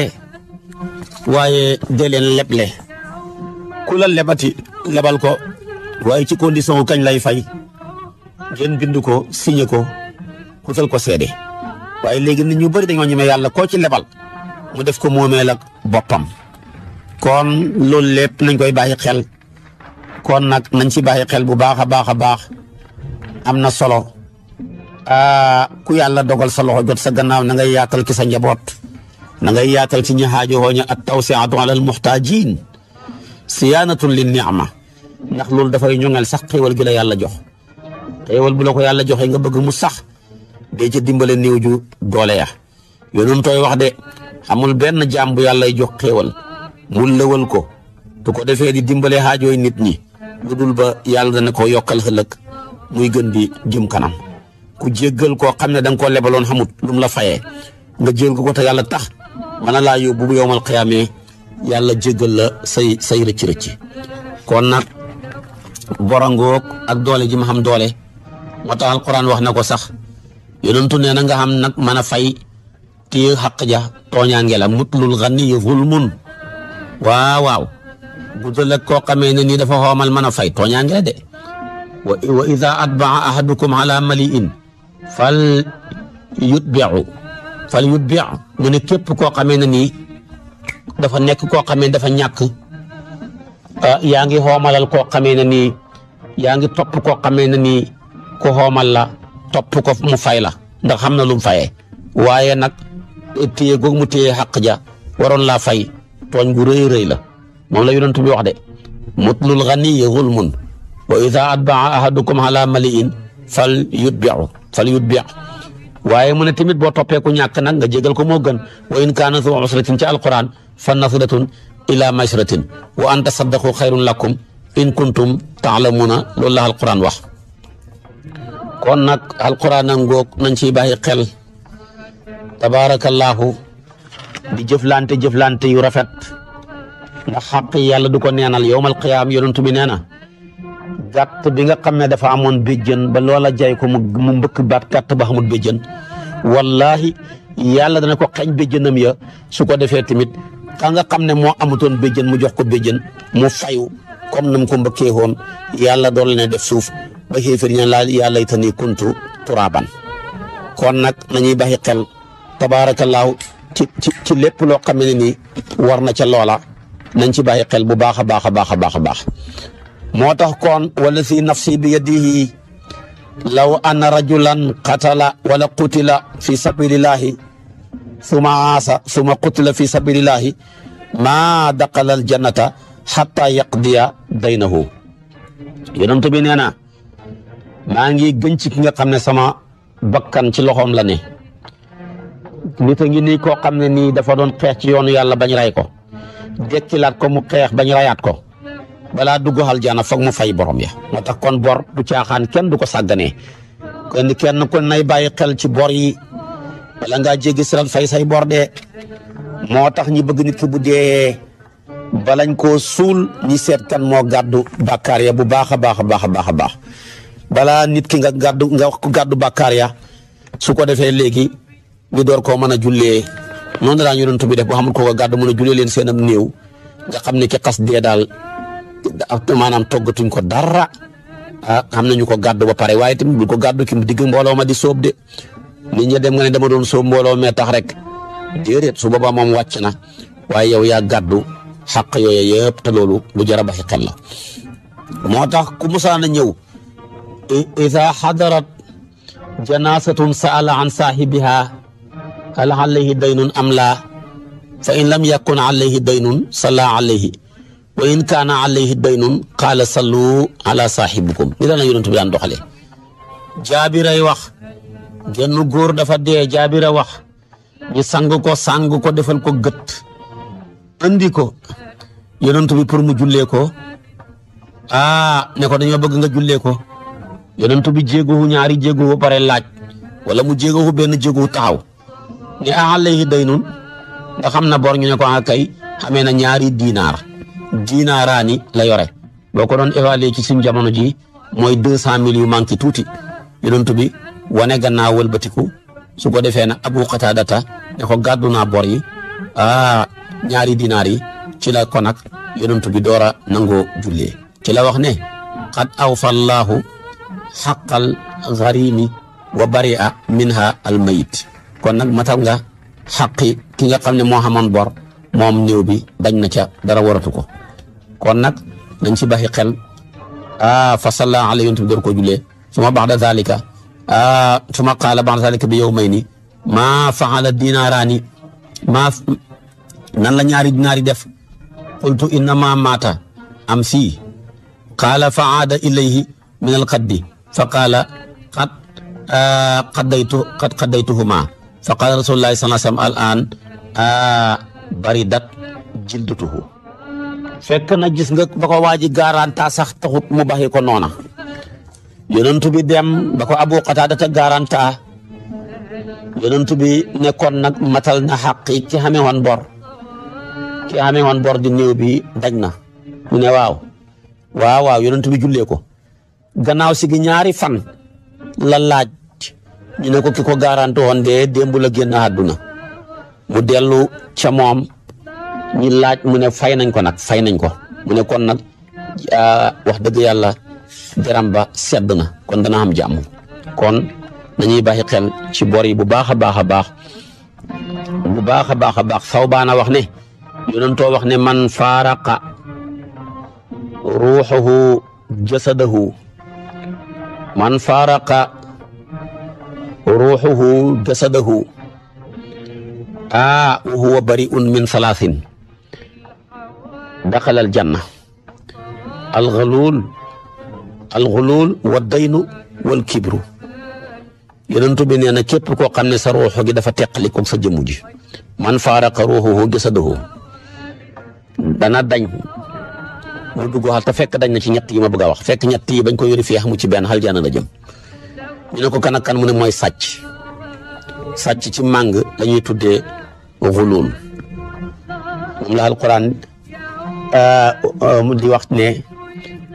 waaye dee leen leble ku la lebati lebal ko waaye ci condition kañ lay fay ngeen bind ko signé ko kutal ko seede waaye léegi nit ñu bëri dañoo ñeme yàlla koo ci lebal mu def ko moomeel ak boppam kon loolu lépp nañ koy bàyyi xel kon nag nañ ci bàyyi xel bu baax a baax a baax am na solo ku yàlla dogal sa loxo jot sa gannaaw na ngay yaatal ci sa njaboot na ngay yaatal ci ñi xaajowoo ña at tawsiatu ala al muxtaajin siyaanatun lin ni'ma ndax loolu dafay ñoŋal sax xéewal gi la yàlla jox xéewal bu la ko yàlla joxe nga bëgg mu sax dee ca dimbale néew ju doole ya yoonoon tooy wax de amul benn jaam bu yàllay jox xéewal mu lëwal ko tu ko defee di dimbale xaajooy nit ñi lu dul ba yàlla dana ko yokkal ëllëg muy gën di jëm kanam ku jéggal koo xam ne da nga koo lebaloon xamut lu mu la fayee nga jéggal ko te yàlla tax mën a laa yóbbu bu yowmal xiyaamee yàlla jéggal la say rëcc-rëcc kon nag borangoog ak doole ji ma xam doole moo tax alquran wax na ko sax yonentu nee na nga xam nag mën a fay téye xaq ja tooñaange la mutlul ganiyi zulmun waaw guddal ak koo xamee ne nii dafa xoomal mën a fay tooñaange la de wa ida atbaa ahadukum ala maliin fal yutbiu mu ne képp koo xamee ne nii dafa nekk koo xamee dafa ñàkk yaa ngi xoomalal koo xamee ne nii yaa ngi topp koo xamee ne nii ku xoomal la topp ko mu fay la ndax xam na lu mu fayee waaye nag téye googu mu téye xaq ja waroon laa fay tooñ gu rëy rëy la moom la yonent bi wax de mutlul ganiyi zulmun wa ida atbaa ahadukum ala maliin fal yutbi waaye mu ne tamit boo toppee ku ñàkk nag nga jégal ko moo gën wa in kaana zu usratin ci alquran fa nasratun ila maysratin wa an tasaddaqu xayrun lakum in kuntum taalamuuna loolu la alquran wax kon nag alquran a ngoog nañ ciy bàyyi xel tabaarakallaahu di jëflante yu rafet ndax xaq yàlla du ko neenal yowmal qiyaam yonent bi nee na gàtt bi nga xam ne dafa amoon béjjën ba loola jay ko mu mbëkk baat gàtt ba xamul béjjën wallahi yàlla dana ko xeeñ béjjënam ya su ko defee tamit ka nga xam ne moo amutoon béjjën mu jox ko béjjën mu fayu comme nam ko mbëkkee woon yàlla dool ne def suuf ba xéefar ña laa yaa laytanii kuntu turaaban kon nag nañuy baxi xel tabaarakallaahu ci lépp loo xam ne nii war na ca loola nañ ci bàyyi xel bu baax a baax a baax a baax a baax moo tax kon wala si nafsi bi yadihi law anna rajulan qatala wala qutila fi sabilillahi suma aasa suma qutila fi sabilillahi maa daqala al jannata xatta yaqdiya daynahu yonent bi nee na maa ngi gën ci ki nga xam ne sama bakkan ci loxoom la ne nit a ngi nii koo xam ne nii dafa doon xeex ci yoonu yàlla bañ ray ko dekkilaat ko mu xeex bañ rayaat ko balaa dugg aljana foog mu fay borom ya moo tax kon bor du caaxaan kenn du ko sàgganee kenn ku nay bàyyi xel ci bor yi wala ngaa jéggi siral fay say bor de moo tax ñi bëgg nit ki bu dee balañ koo suul ñi seet kan moo gàddu bàkkaar ya bu baax a baax a baax a baax a baax balaa nit ki nga wax ko gàddu bàkkaar ya su ko defee léegi ñu door koo mën a jullee noonu laa yonent bi def boo xamul ko gàddu mën a jullee leen seen am néew nga xam ne ki xas dee daal maanaam toggatuñ ko dara xam nañu ko gàddu ba pare waaye tamit bu ko gàddu ki mu digg mbooloo ma di sóob de nit ñi dem nga ne dama doon sóob mbooloo mee tax rek déedéet su boobaa moom wàcc na waaye yow yaa gàddu xaq yooyu yëpp te loolu lu jar a baxi xel la moo tax ku musaana ñëw ida xadarat janasatun saala an saahibiha hal alayhi daynun am laa fa in lam yakun alayhi daynun salla alayhi wa in kaana alayhi daynun qaala sallu ala saahibikum ni daan la yonent bi daan doxalee Jaabiray wax genn góor dafa dee Jaabira wax ñu sang ko defal ko gët andi ko yonent bi pour mu jullee ko ne ko dañoo bëgg nga jullee ko yonent bi jéegowu ñaari jéegowu pare laaj wala mu jéegowu benn jéegowu taxaw ne alayhi daynun nga xam na bor ñu ne ko kay xamee na ñaari diinaaraani la yore boo ko doon évaluer ci suñ jamono ji mooy 200 000 yu manqué tuuti yonent bi wane gannaaw wëlbatiku su ko defee na Abu Qataadata ne ko gàddu naa bor yi ñaari dinaar yi ci la ko nag yonent bi door a nangoo jullee ci la wax ne qad awfa Allahu xaqal gharimi wa bari'a minha al mayit kon nag matal nga xaqi ki nga xam ne moo xamoon bor moom néew bi dañ na ca dara waratu ko kon nag nañ ci baxi xel fa salla alayhi yonent bi door ko jullee suma ba'da zalika suma qaala ba'da zalika bi yawmayni maa fa'ala dinaaraani nan la ñaari dinaar yi def qultu innama maata am si qaala fa aada ilayhi min alqaddi fa qaala qad qaddaytuhuma fa qaala rasulullahi sallallahu alayhi wa sallam al an baridat jildatuhu fekk na gis nga ba ko waaji garanta sax taxut mu baxi ko noona yonent bi dem ba ko Abu Qataada ta garanta yonent bi nekkoon nag matal na xaq ki xamee woon bor di néew bi dañ na mu ne waaw yonent bi jullee ko gannaaw si gi ñaari fan la laaj ñu ne ko ki ko garanti woon de démb la génn àdduna mu dellu ca moom ñi laaj mu ne fay nañ ko mu ne kon nag wax dëgg yàlla deram ba sedd na kon dana am jàmm kon nañuy bàyyi xel ci bor yi bu baax a baax Sawbaana wax ne yonentoo wax ne man faaraqa ruuxuhu jasadahu wa huwa bari'un min salaasin daxala aljanna alxuluul wa daynu wal kibru yonentu bi nee na képp koo xam ne sa ruuxu gi dafa teqali ko sa jëmm ji man faaraqa ruuxuhu jasadahu dana dañ mu dugg xal te fekk dañ na ci ñett yi ma bëgg a wax fekk ñett yi bañ ko yori fii xamu ci benn aljana la jëm ñu ne ko kan ak kan mu ne mooy sàcc ci màng la ñuy tuddee xuluul moom la alquran di wax ne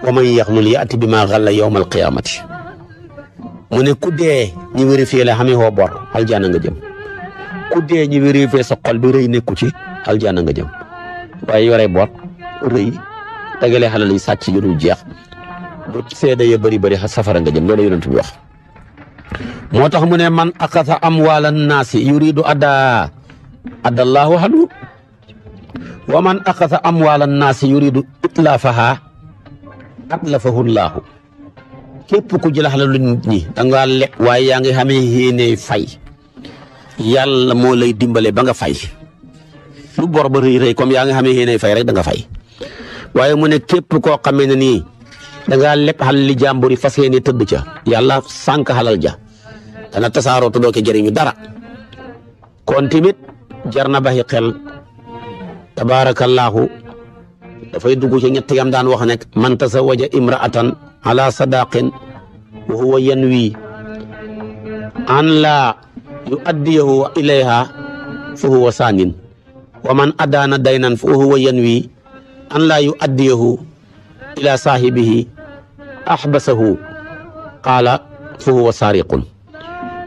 wa man yaxlul yaati bi ma xalla yawma alqiyamati mu ne ku dee ñu vérifié la xamee woo bor aljana nga jëm ku dee ñu vérifié sa xol bi rëy nekku ci aljana nga jëm waaye yore bor rëy dagale xalal yi sàcc yu dul jeex bu seede ya bëri safara nga jëm loolu yonent bi wax moo tax mu ne man axasa amwaala naasi yuridu addallahu hadu wa man axasa amwaala naasi yuridu itlaafaha atlafahu llaahu képp ku jël xalalu nit ñi da nga lekk waaye yaa ngi xamee yéene fay yàlla moo lay dimbale ba nga fay lu bor ba rëy comme yaa ngi xamee yéene fay rek da nga fay waaye mu ne képp koo xamee ne nii da ngaa lekk xalal li jàmbur yi fas yéene tëdd ca yàlla sànq xalal ja dana tasaaroo te doo ko jëriñu dara kon tamit jar na baxi xel tabaarakallaahu dafay dugg ci ñett yam daan wax nekk man tasawaja imraatan ala sadaqin wa huwa yanwi an la yuaddiyahu ilayha fa huwa saanin wa man adaana daynan fa huwa yanwi an la yuaddiyahu ila saahibihi ahbasahu qaala fa huwa saariqun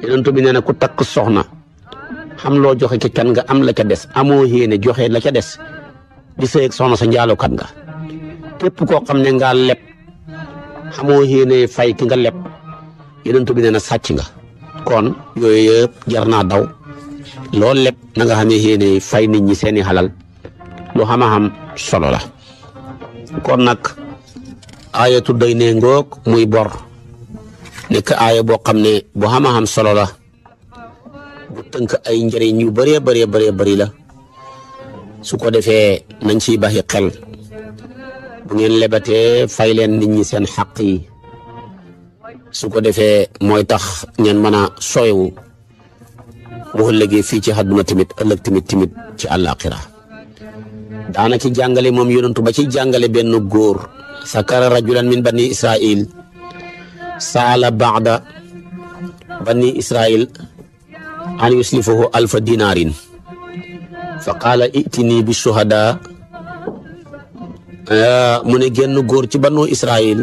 yonent bi nee na ku takk soxna xam loo joxe ci kan nga am la ca des amoo yéene joxe la ca des di sëy ak soxna sa njaalookat nga képp koo xam ne ngaa leb xamoo yéene fay ki nga leb yonent bi nee na sàcc nga kon yooyu yëpp jar naa daw loo leb na nga xamee yéene fay nit ñi seeni xalal lu xam solo la kon nag aayatu day ne ngoog muy bor nekk aaya boo xam ne bu xam solo la bu tënk ay njëriñ yu bëree la su ko defee nañ ciy baxi xel bu ngeen lebatee fay leen nit ñi seen xaq yi su ko defee mooy tax ngeen mën a sooywu bu ëllëgee fii ci àdduna tamit ëllëg tamit ci àllaaxira daana ci jàngale moom yonentu ba ci jàngale benn góor sakara rajulan min bani israil saala baada bani israil an yuslifahu alfa dinarin fa qaala itini bi shuhada mu ne genn góor ci banu israil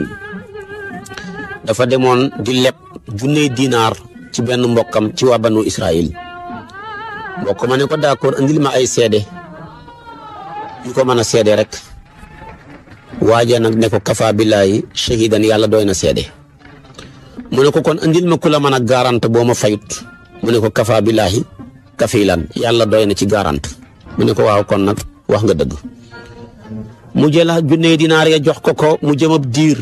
dafa demoon di leb junney dinaar ci benn mbokkam ci waa banu israil mbokk ma ne ko d'accord andil ma ay seede yu ko mën a seede rek waaja nag ne ko kafa billaahi shahidan yàlla doy na seede mu ne ko kon andil ma ku la mën a garante boo ma fayut mu ne ko kafa billaahi kafilan yàlla doy na ci garante mu ne ko waaw kon nag wax nga dëgg mu jël junney dinaar ya jox ko mu jëm ab diir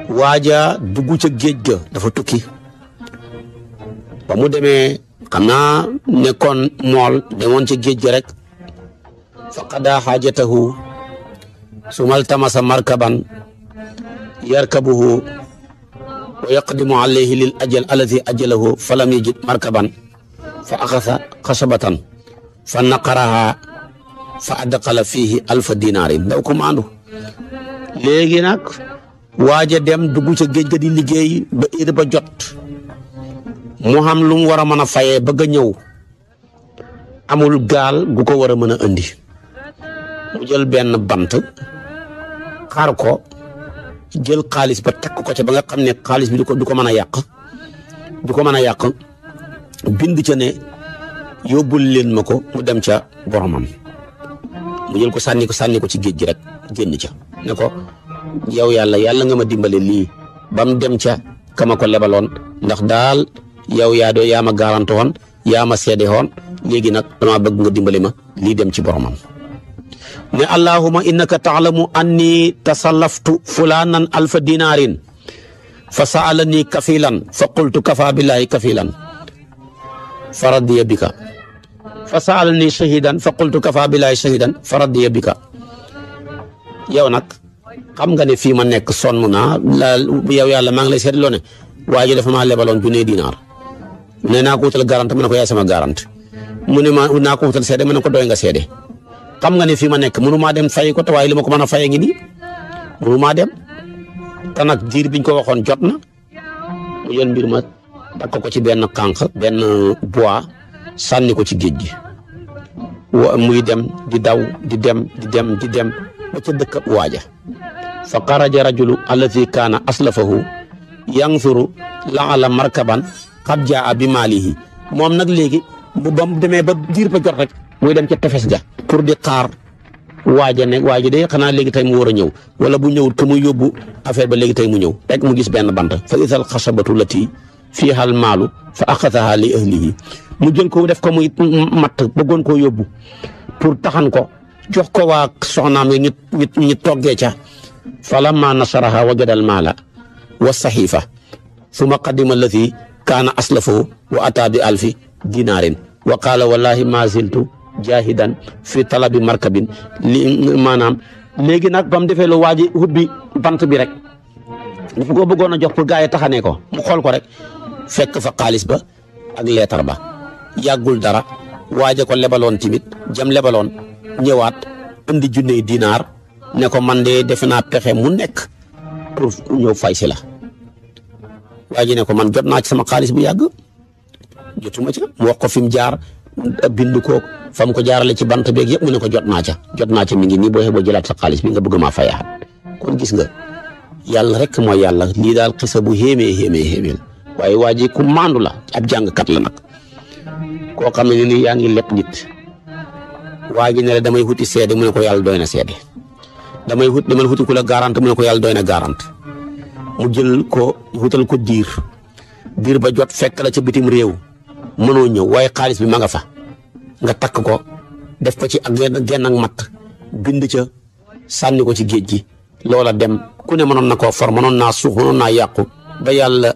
waaja dugg ca géej ga dafa tukki ba mu demee xam naa nekkoon mool demoon ca géej ga rek fa qadaa xaajatahu sumal tamasa markaban yarkabuhu wa yaqdimu alayhi lil ajal alladi ajalahu falam yajid markaban fa axasa xasabatan fa naqaraha fa adqala fihi alfa dinaarin ndaw ko maandu léegi nag waaja dem dugg ca géej ga di liggéey ba heure ba jot mu xam lu mu war a mën a fayee bëgg a ñëw amul gaal gu ko war a mën a andi mu jël benn bant xaar ko jël xaalis ba takk ko ca ba nga xam ne xaalis bi du ko mën a yàq bind ca ne yóbbul leen ma ko mu dem ca boromam mu jël ko sànni ko ci géej gi rek génn ca ne ko yow yàlla nga ma dimbale lii ba mu dem ca kama ko lebaloon ndax daal yow yaa ma garante woon yaa ma seede woon léegi nag dama bëgg nga dimbale ma lii dem ci boromam ne allahumma innaka taalamu anni tasallaftu fulanan alfa dinarin fa saalani kafilan fa qultu kafa billahi kafilan fa radiya bika fa saalani shahidan fa qultu kafa billahi shahidan fa radiya bika yow nag xam nga ne fii ma nekk sonn naa yow yàlla maa ngi lay seetloo ne waa ji dafa maa lebaloon junne dinaar ne naa ko wutal garante mu ne ko yaay sama garante mu ne ma naa ko wutal seede mu ne ko doy nga seede xam nga ne fii ma nekk mënu maa dem fay ko te waaye li ma ko mën a fayee ngi nii mënu maa dem te nag diir biñ ko waxoon jot na mu jël mbir ma takk ko ci benn kànq benn bois sànni ko ci géej gi muy dem di daw di dem ba ca dëkk waaja fa xaraja rajulu alladi kaana aslafahu yanzuru laala markaban qad jaa bi maalihi moom nag léegi ba mu demee ba diir ba jot rek muy dem ca tefes ga pour di xaar waaja de xanaa léegi tey mu war a ñëw wala bu ñëwut que muy yóbbu affaire ba léegi tey mu ñëw rek mu gis benn bant fa isal xasabatu lati fiiha al maalu fa axasaha li ahlihi mu jël ko def ko muy matt bëggoon koo yóbbu pour taxan ko jox ko waa soxnaam yi ñu toggee ca falamma nasaraha wajada al maala wa saxiifa summa qadima alladi kaana aslafahu wa ataa bi alfi dinaarin wa qaala wallahi ma ziltu jaahidan fi talabi markabin li maanaam léegi nag ba mu defee lu waaji hubbi bant bi rek dafa ko bëggoon a jox pour gaa yi taxanee ko mu xool ko rek fekk fa xaalis ba ak leetar ba yàggul dara waaja ko lebaloon timit jam lebaloon ñëwaat indi junney dinaar ne ko man de defe naa pexe mu nekk pour ñëw fay si la waaji ne ko man jot naa ci sama xaalis bu yàgg jotuma ca mu wax ko fi mu jaar bind ko fa mu ko jaarale ci bant beeg yëpp mu ne ko jot naa ca mi ngi nii boo xee jëlaat sa xaalis bi nga bëgg maa fayaat kon gis nga yàlla rek mooy yàlla lii daal xisa bu xéemee waaye waa ji ku maandu la ab jàngkat la nag koo xam ne ni yaa ngi leb nit waa ji ne la damay wuti seede mu ne ko yàlla doy na seede demal wuti ku la garante mu ne ko yàlla doy na garante mu jël ko wutal ko diir ba jot fekk la ca bitim réew mënoo ñëw waaye xaalis bi ma nga fa nga takk ko def ko ci ak genn ak matt bind ca sànni ko ci géej gi loola dem ku ne mënoon na koo for mënoon naa suux mënoon naa yàqu ba yàlla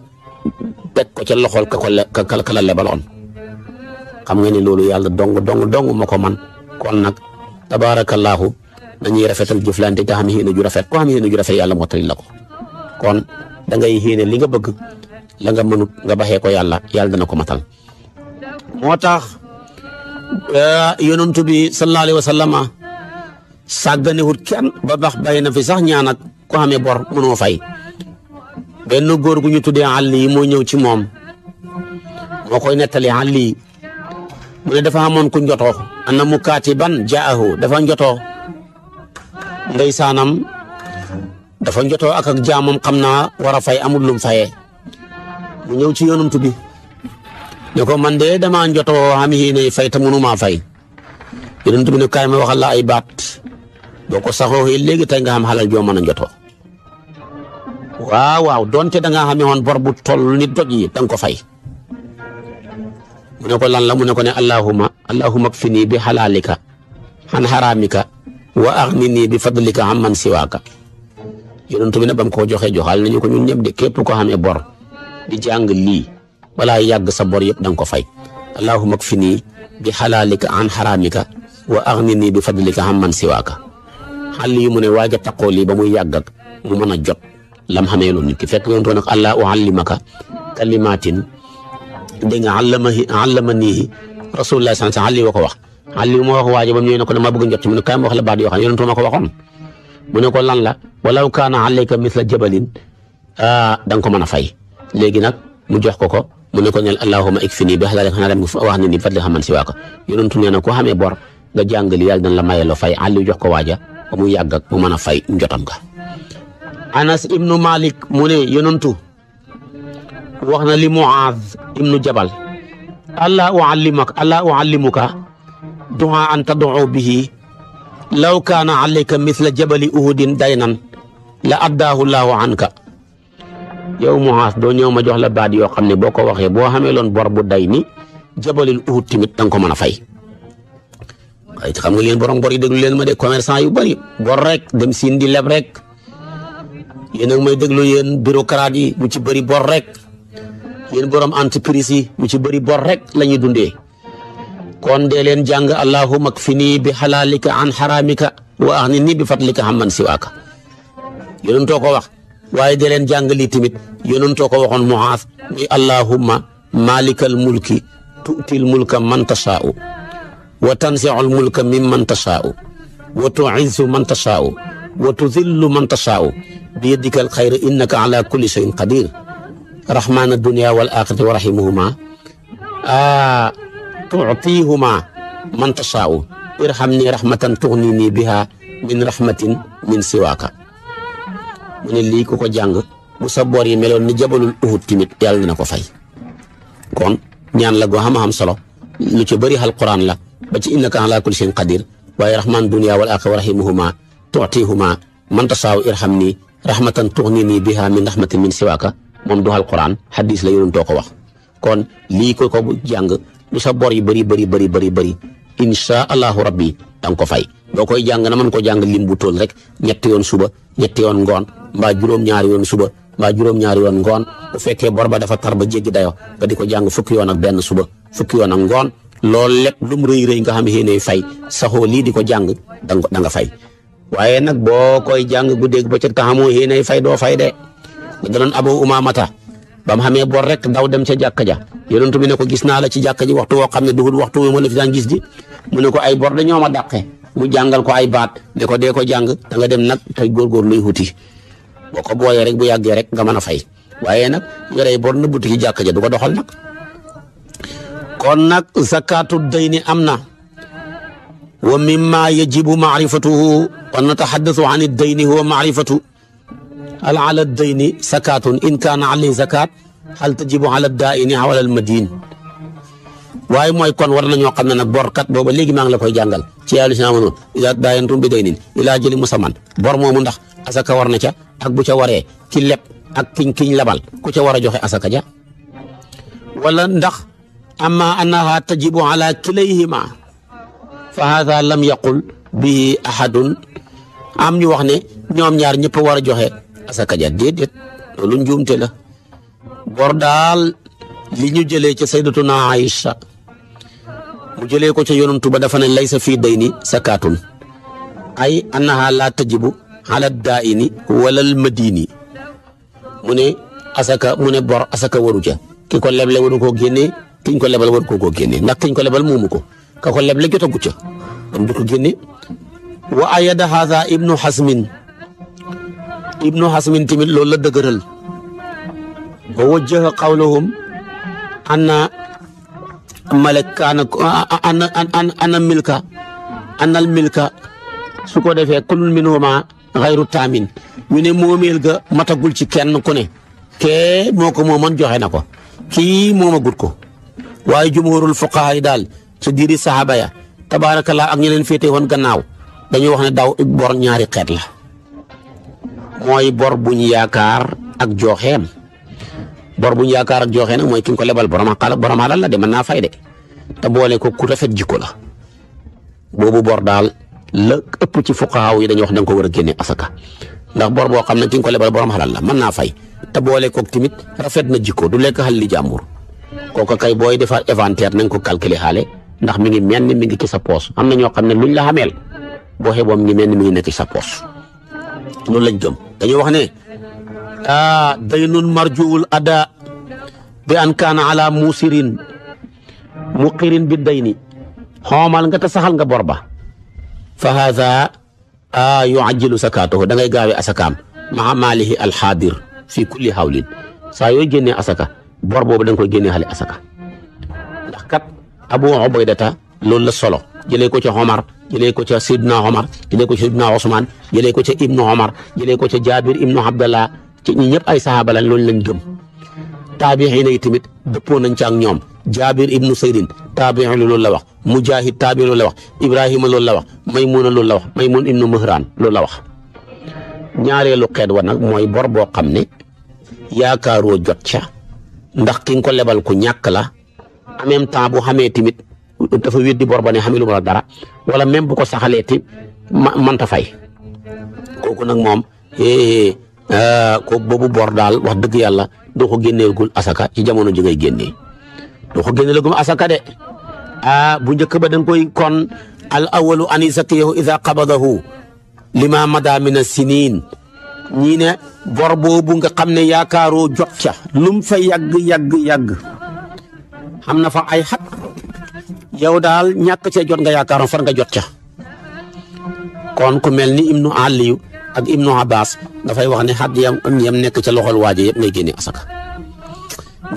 teg ko ca loxol ka la lebaloon xam nga ne loolu yàlla dong ma ko man kon nag tabaarakallaahu dañuy rafetal jëflante te xam yéene ju rafet ko xam yéene ju rafet yàlla mottali la ko kon da ngay yéene li nga bëgg la nga mënut nga baxee ko yàlla dana ko matal. moo tax yonent bi sallallahu alayhi wa sallama sàgganewut kenn ba bax bay na fi sax ñaan ak ko xamee bor mënoo fay. benn góor gu ñu tuddee àll yi moo ñëw ci moom moo koy nettali àll yi mu ne dafa amoon ku njotoo anna mukaatiban jaahu dafa njotoo ndeysaanam dafa njotoo ak jaamam xam naa war a fay amul lum fayee mu ñëw ci yonent bi ne ko man de damaa njotoo xam yéene fay te mënumaa fay yonent bi ne kaay ma waxal la ay baat boo ko saxoo léegi tey nga xam xalal joo mën a njotoo waaw donte da ngaa xamee woon bor bu toll ni doj yi da nga ko fay mu ne ko lan la mu ne ko ne allahumma kfinii bi xalaalika an xaraamika wa aghnini bi fadlika amman siwaaka yonent bi ne bam ko joxee joxal nañu ko ñun ñëpp de képp ko xamee bor di jàng lii balaa yàgg sa bor yëpp da nga ko fay allahumma kfinii bi xalaalika an xaraamika wa aghnini bi fadlika amman siwaaka xal yi mu ne waaj a taqoo lii ba muy yàgg ak mu mën a jot lam xamee loolu nit ki fekk yonent nag allah uallimaka kalimatin dégg nga allamanihi rasulullah sallallahu alayhi wasallam Ali wa ko wax Ali moo wax waajo ba mu ñëwee ne ko dama bëgg njot ci mu ne kaay ma wax la baat yoo xam ne yonent ma ko waxoon mu ne ko lan la walaw kaana alayka misla jabalin da nga ko mën a fay léegi nag mu jox ko mu ne ko neel allahumma ikfini bi xalaalika xanaa dem wax ne ni fadli xaman si waa ko yonent nee na ko xamee bor nga jàngali yàlla dañ la maye loo fay Ali jox ko waaja ba mu yàgg ak mu mën a fay njotam ga Anas ibnu Malik mu ne yonentu wax na li Muaaz ibnu Jabal alla uallimuka du'a an tad'u bihi law kaana alayka mithla jabali uhudin daynan la addaahu laahu anka yow Muaaz doo ñëw ma jox la baat yoo xam ne boo ko waxee boo xamee loon bor bu day ni jabalil uhud tamit da nga ko mën a fay waaye xam nga leen borom bor yi déglu leen ma de commerçant yu bari bor rek dem siin di leb rek yéen a ngi may déglu yéen bureaucrate yi mu ci bëri bor rek yéen borom entreprise yi mu ci bëri bor rek la ñuy dundee kon dee leen jàng allahumma kfinii bi xalaalika an xaraamika wa aghnini bi fadlika amman siwaaka yonentoo ko wax waaye dee leen jàng lii tamit yonentoo ko waxoon Muaaz muy allahumma maalikal mulki tu'til mulka man tashaa'u wa tanzi'ul mulka mimman tashaa'u wa tu'izzu man tashaa'u wa tudhillu man tashaa'u bi yadika alxayr innaka ala kulli shay'in qadir rahman ad-dunya wal akhirati wa rahimuhuma tu'tihuma man tashaa'u irhamni rahmatan tughnini biha min rahmatin min siwaaka mu ne lii ku ko jàng bu sa bor yi meloon ni jabalul uhud timit yàlla dina ko fay kon ñaan la goo xam solo lu ci bëri alquran la ba ci innaka ala kulli shay'in qadir waaye rahman dunya wal akhirati wa rahimuhuma tu'tihuma man tashaa'u irhamni rahmatan tughnini biha min rahmatin min siwaaka moom du alquran hadis la yonentoo ko wax kon lii ko jàng lu sa bor yi bëri insha allahu rabbi danga ko fay boo koy jàng na mën ko jàng lim bu toll rek ñetti yoon suba ñetti yoon ngoon mbaa juróom-ñaari yoon suba mbaa juróom-ñaari yoon ngoon bu fekkee bor ba dafa tar ba jéggi dayo nga di ko jàng fukki yoon ak benn suba fukki yoon ak ngoon loolu lépp lu mu rëy nga xam ne fay saxoo lii di ko jàng da nga fay waaye nag boo koy jàng guddeeg bëccëg taxamoo yéenay fay doo fay de nga danoon Abu Umaamata ba mu xamee bor rek daw dem ca jàkka ja yonent bi ne ko gis naa la ci jàkka ji waxtu woo xam ne duhul waxtu wi ma la fi daan gis di mu ne ko ay bor dañoo ma dàqe mu jàngal ko ay baat ne ko dee ko jàng da nga dem nag tey góorgóor luy wuti boo ko booyee rek bu yàggee rek nga mën a fay waaye nag yorey bor na buti ci jàkka ja du ko doxal nag kon nag zakatu dayni am na wa mimma yajibu maarifatuhu wa nataxaddasu an ad-dayni huwa maarifatu hal ala ad-dayni zakatun in kaana alayhi zakat hal tajibu ala ad-daa'ini wala al-madin waaye mooy kon war nañoo xam ne nag borkat booba léegi maa ngi la koy jàngal ci yàlla si naa mënoon idaa daayantum bi daynin ilaa ajalin musamman bor moomu ndax asaka war na ca ak bu ca waree ki leb ak kiñ labal ku ca war a joxe asaka ja wala ndax amma annaha tajibu ala kilayhima fa hada lam yaqul bihi ahadun am ñu wax ne ñoom ñaar ñëpp war a joxe asaka ja déedéet loolu njuumte la bor daal li ñu jëlee ca sayyidatuna Aïcha mu jëlee ko ca yonantu ba dafa ne laysa fii dayni zakatun ay annaha la tajibu ala daa'ini wala al madini mu ne asaka mu ne bor asaka waru ca ki ko leble waru koo génnee kiñ ko lebal waru koo génnee ndax kiñ ko lebal moomu ko ka ko leble jotagu ca kon du ko génne. wa ayada haza ibnu hasmin tamit loolu la dëgëral wa wajjaha qawluhum anna malak kaana ana milka su ko defee kullun minhuma xayru taamin ñu ne moomeel ga matagul ci kenn ku ne kee moo ko moomoon joxe na ko kii moomagut ko waaye jumhurul fuqaha yi daal ci diiri saxaaba ya tabaarakallah ak ñi leen féete woon gannaaw dañuy wax ne daw bor ñaari xeet la mooy bor buñ yaakaar ak joxeem bor buñ yaakaar ak joxe nag mooy ki nga ko lebal borom alal la de mën naa fay de te boole ko ku rafet jikko la boobu bor daal la ëpp ci fuqaaw yi dañuy wax da nga ko war a génne asaka ndax bor boo xam ne ki nga ko lebal borom alal la mën naa fay te boole koog tamit rafet na jikko du lekk xal li jàmbur kooku kay booy defar inventaire na nga ko calculer xaale ndax mi ngi mel ni mi ngi ci sa poos am na ñoo xam ne luñ la xameel boo xeeboo mi ngi mel ni mi ngi nekk ci sa poos loolu lañ gëm dañuy wax ne daynun marjuul ada bi an kaana ala musirin muqirin bi dayni xoomal nga te saxal nga bor ba fa haada yuajjilu sakaatahu da ngay gaawee asakaam maa maalihi alxaadir fi kulli hawlin saa yooy génnee asaka bor boobu da nga koy génnee xale asaka ndax kat Abu Ubaydata loolu la solo jëlee ko ca Omar jëlee ko ca Sidna Omar jëlee ko ca Sidna Ousmane jëlee ko ca Ibnu Omar jëlee ko ca Jaabir Ibnu Abdallah ci ñi ñëpp ay sahaaba lañ loolu lañ gëm taabixiina yi tamit dëppoo nañ ca ak ñoom Jaabir Ibnu Saydin taabiin loolu la wax Mujahid taabiin loolu la wax Ibrahima loolu la wax Maymuna loolu la wax Maymun Ibnu Mahran loolu la wax ñaareelu xeet wa nag mooy bor boo xam ne yaakaaroo jot ca ndax ki nga ko lebal ku ñàkk la en même temps bu xamee tamit dafa weddi bor ba ne xamee lu ma la dara wala même bu ko saxalee ti mënta fay kooku nag moom kooku boobu bor daal wax dëgg yàlla doo ko génneegul asaka ci jamono ji ngay génnee doo ko génneegul asaka de bu njëkk ba da nga koy kon al awalu an yuzakiyahu ida qabadahu lima mada min as-sinin ñii ne bor boobu nga xam ne yaakaaroo jot ca lum fa yàgg xam na fa ay xat yow daal ñàkk cee jot nga yaakaaroon far nga jot ca kon ku mel ni Ibnu Aliyu ak Ibnu Abbas dafay wax ne xat yam nekk ca loxol waaje yëpp ngay génne asaka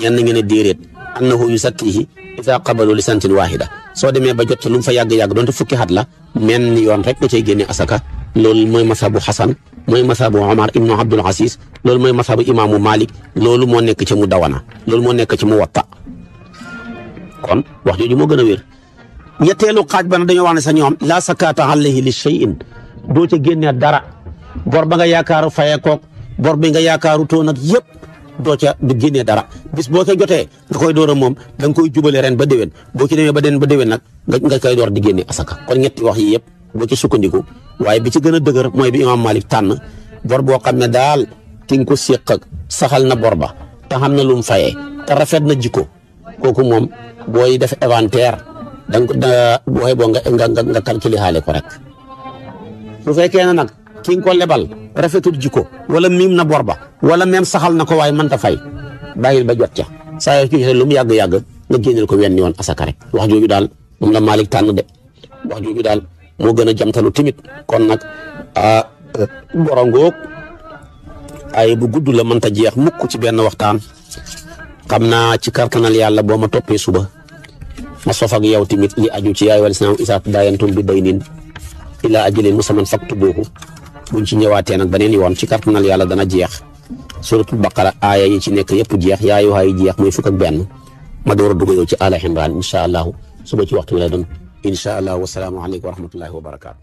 ñenn ngeen ne déeréet annahu yusakkihi ida qabalu li santin wahida soo demee ba jot ca lu mu fa yàgg doonte fukki xat la menn yoon rek nga cay génne asaka loolu mooy masabu Xasan mooy masabu Omar Ibnu Abdul Aziz loolu mooy masabu imaamu Malik loolu moo nekk ci mu dawana loolu moo nekk ci mu watta kon wax jooju moo gën a wér ñetteelu xaaj ba nag dañoo wax ne sa ñoom la sakata alayhi li shay'in doo ca génnee dara bor ba nga yaakaaru fayee koog bor bi nga yaakaaru toon ak yëpp doo ca du génnee dara bis boo koy jotee nga koy door a moom da nga koy jubale ren ba déwén boo ci demee ba déwén nag nga koy door di génne asaka kon ñetti wax yi yëpp boo ci sukkandiku waaye bi ci gën a dëgër mooy bi imaam Malik tànn bor boo xam ne daal ki nga ko séq ak saxal na bor ba te xam na lu mu fayee te rafet na jikko kooku moom booy def inventaire booy boo nga calculer xaale ko rek su fekkee ne nag ki nga ko lebal rafetul jikko wala miim na bor ba wala même saxal na ko waaye mënta fay bàyyil ba jot ca saa yoo ci lu mu yàgg nga génneel ko wenn yoon asaka rek wax jooju daal moom la Malik tànn de wax jooju daal moo gën a jamtalu timit kon nag borongoog ay bu gudd la mënta jeex mukk ci benn waxtaan xam naa ci kartanal yàlla boo ma toppee suba ma sof ak yow tamit li aju ci yaay wal islam isaat daayantum bi daynin ila ajalin musamman faktubuhu buñ ci ñëwaatee nag beneen yoon ci kartanal yàlla dana jeex suratul baqara aaya yi ci nekk yëpp jeex yaayu haay jeex muy fukk ak benn ma door a dugg yow ci Ala Imran incha allahu suba ci waxtu wi la doon incha allah wasalaamu aleykum wa rahmatullahi wa barakaatu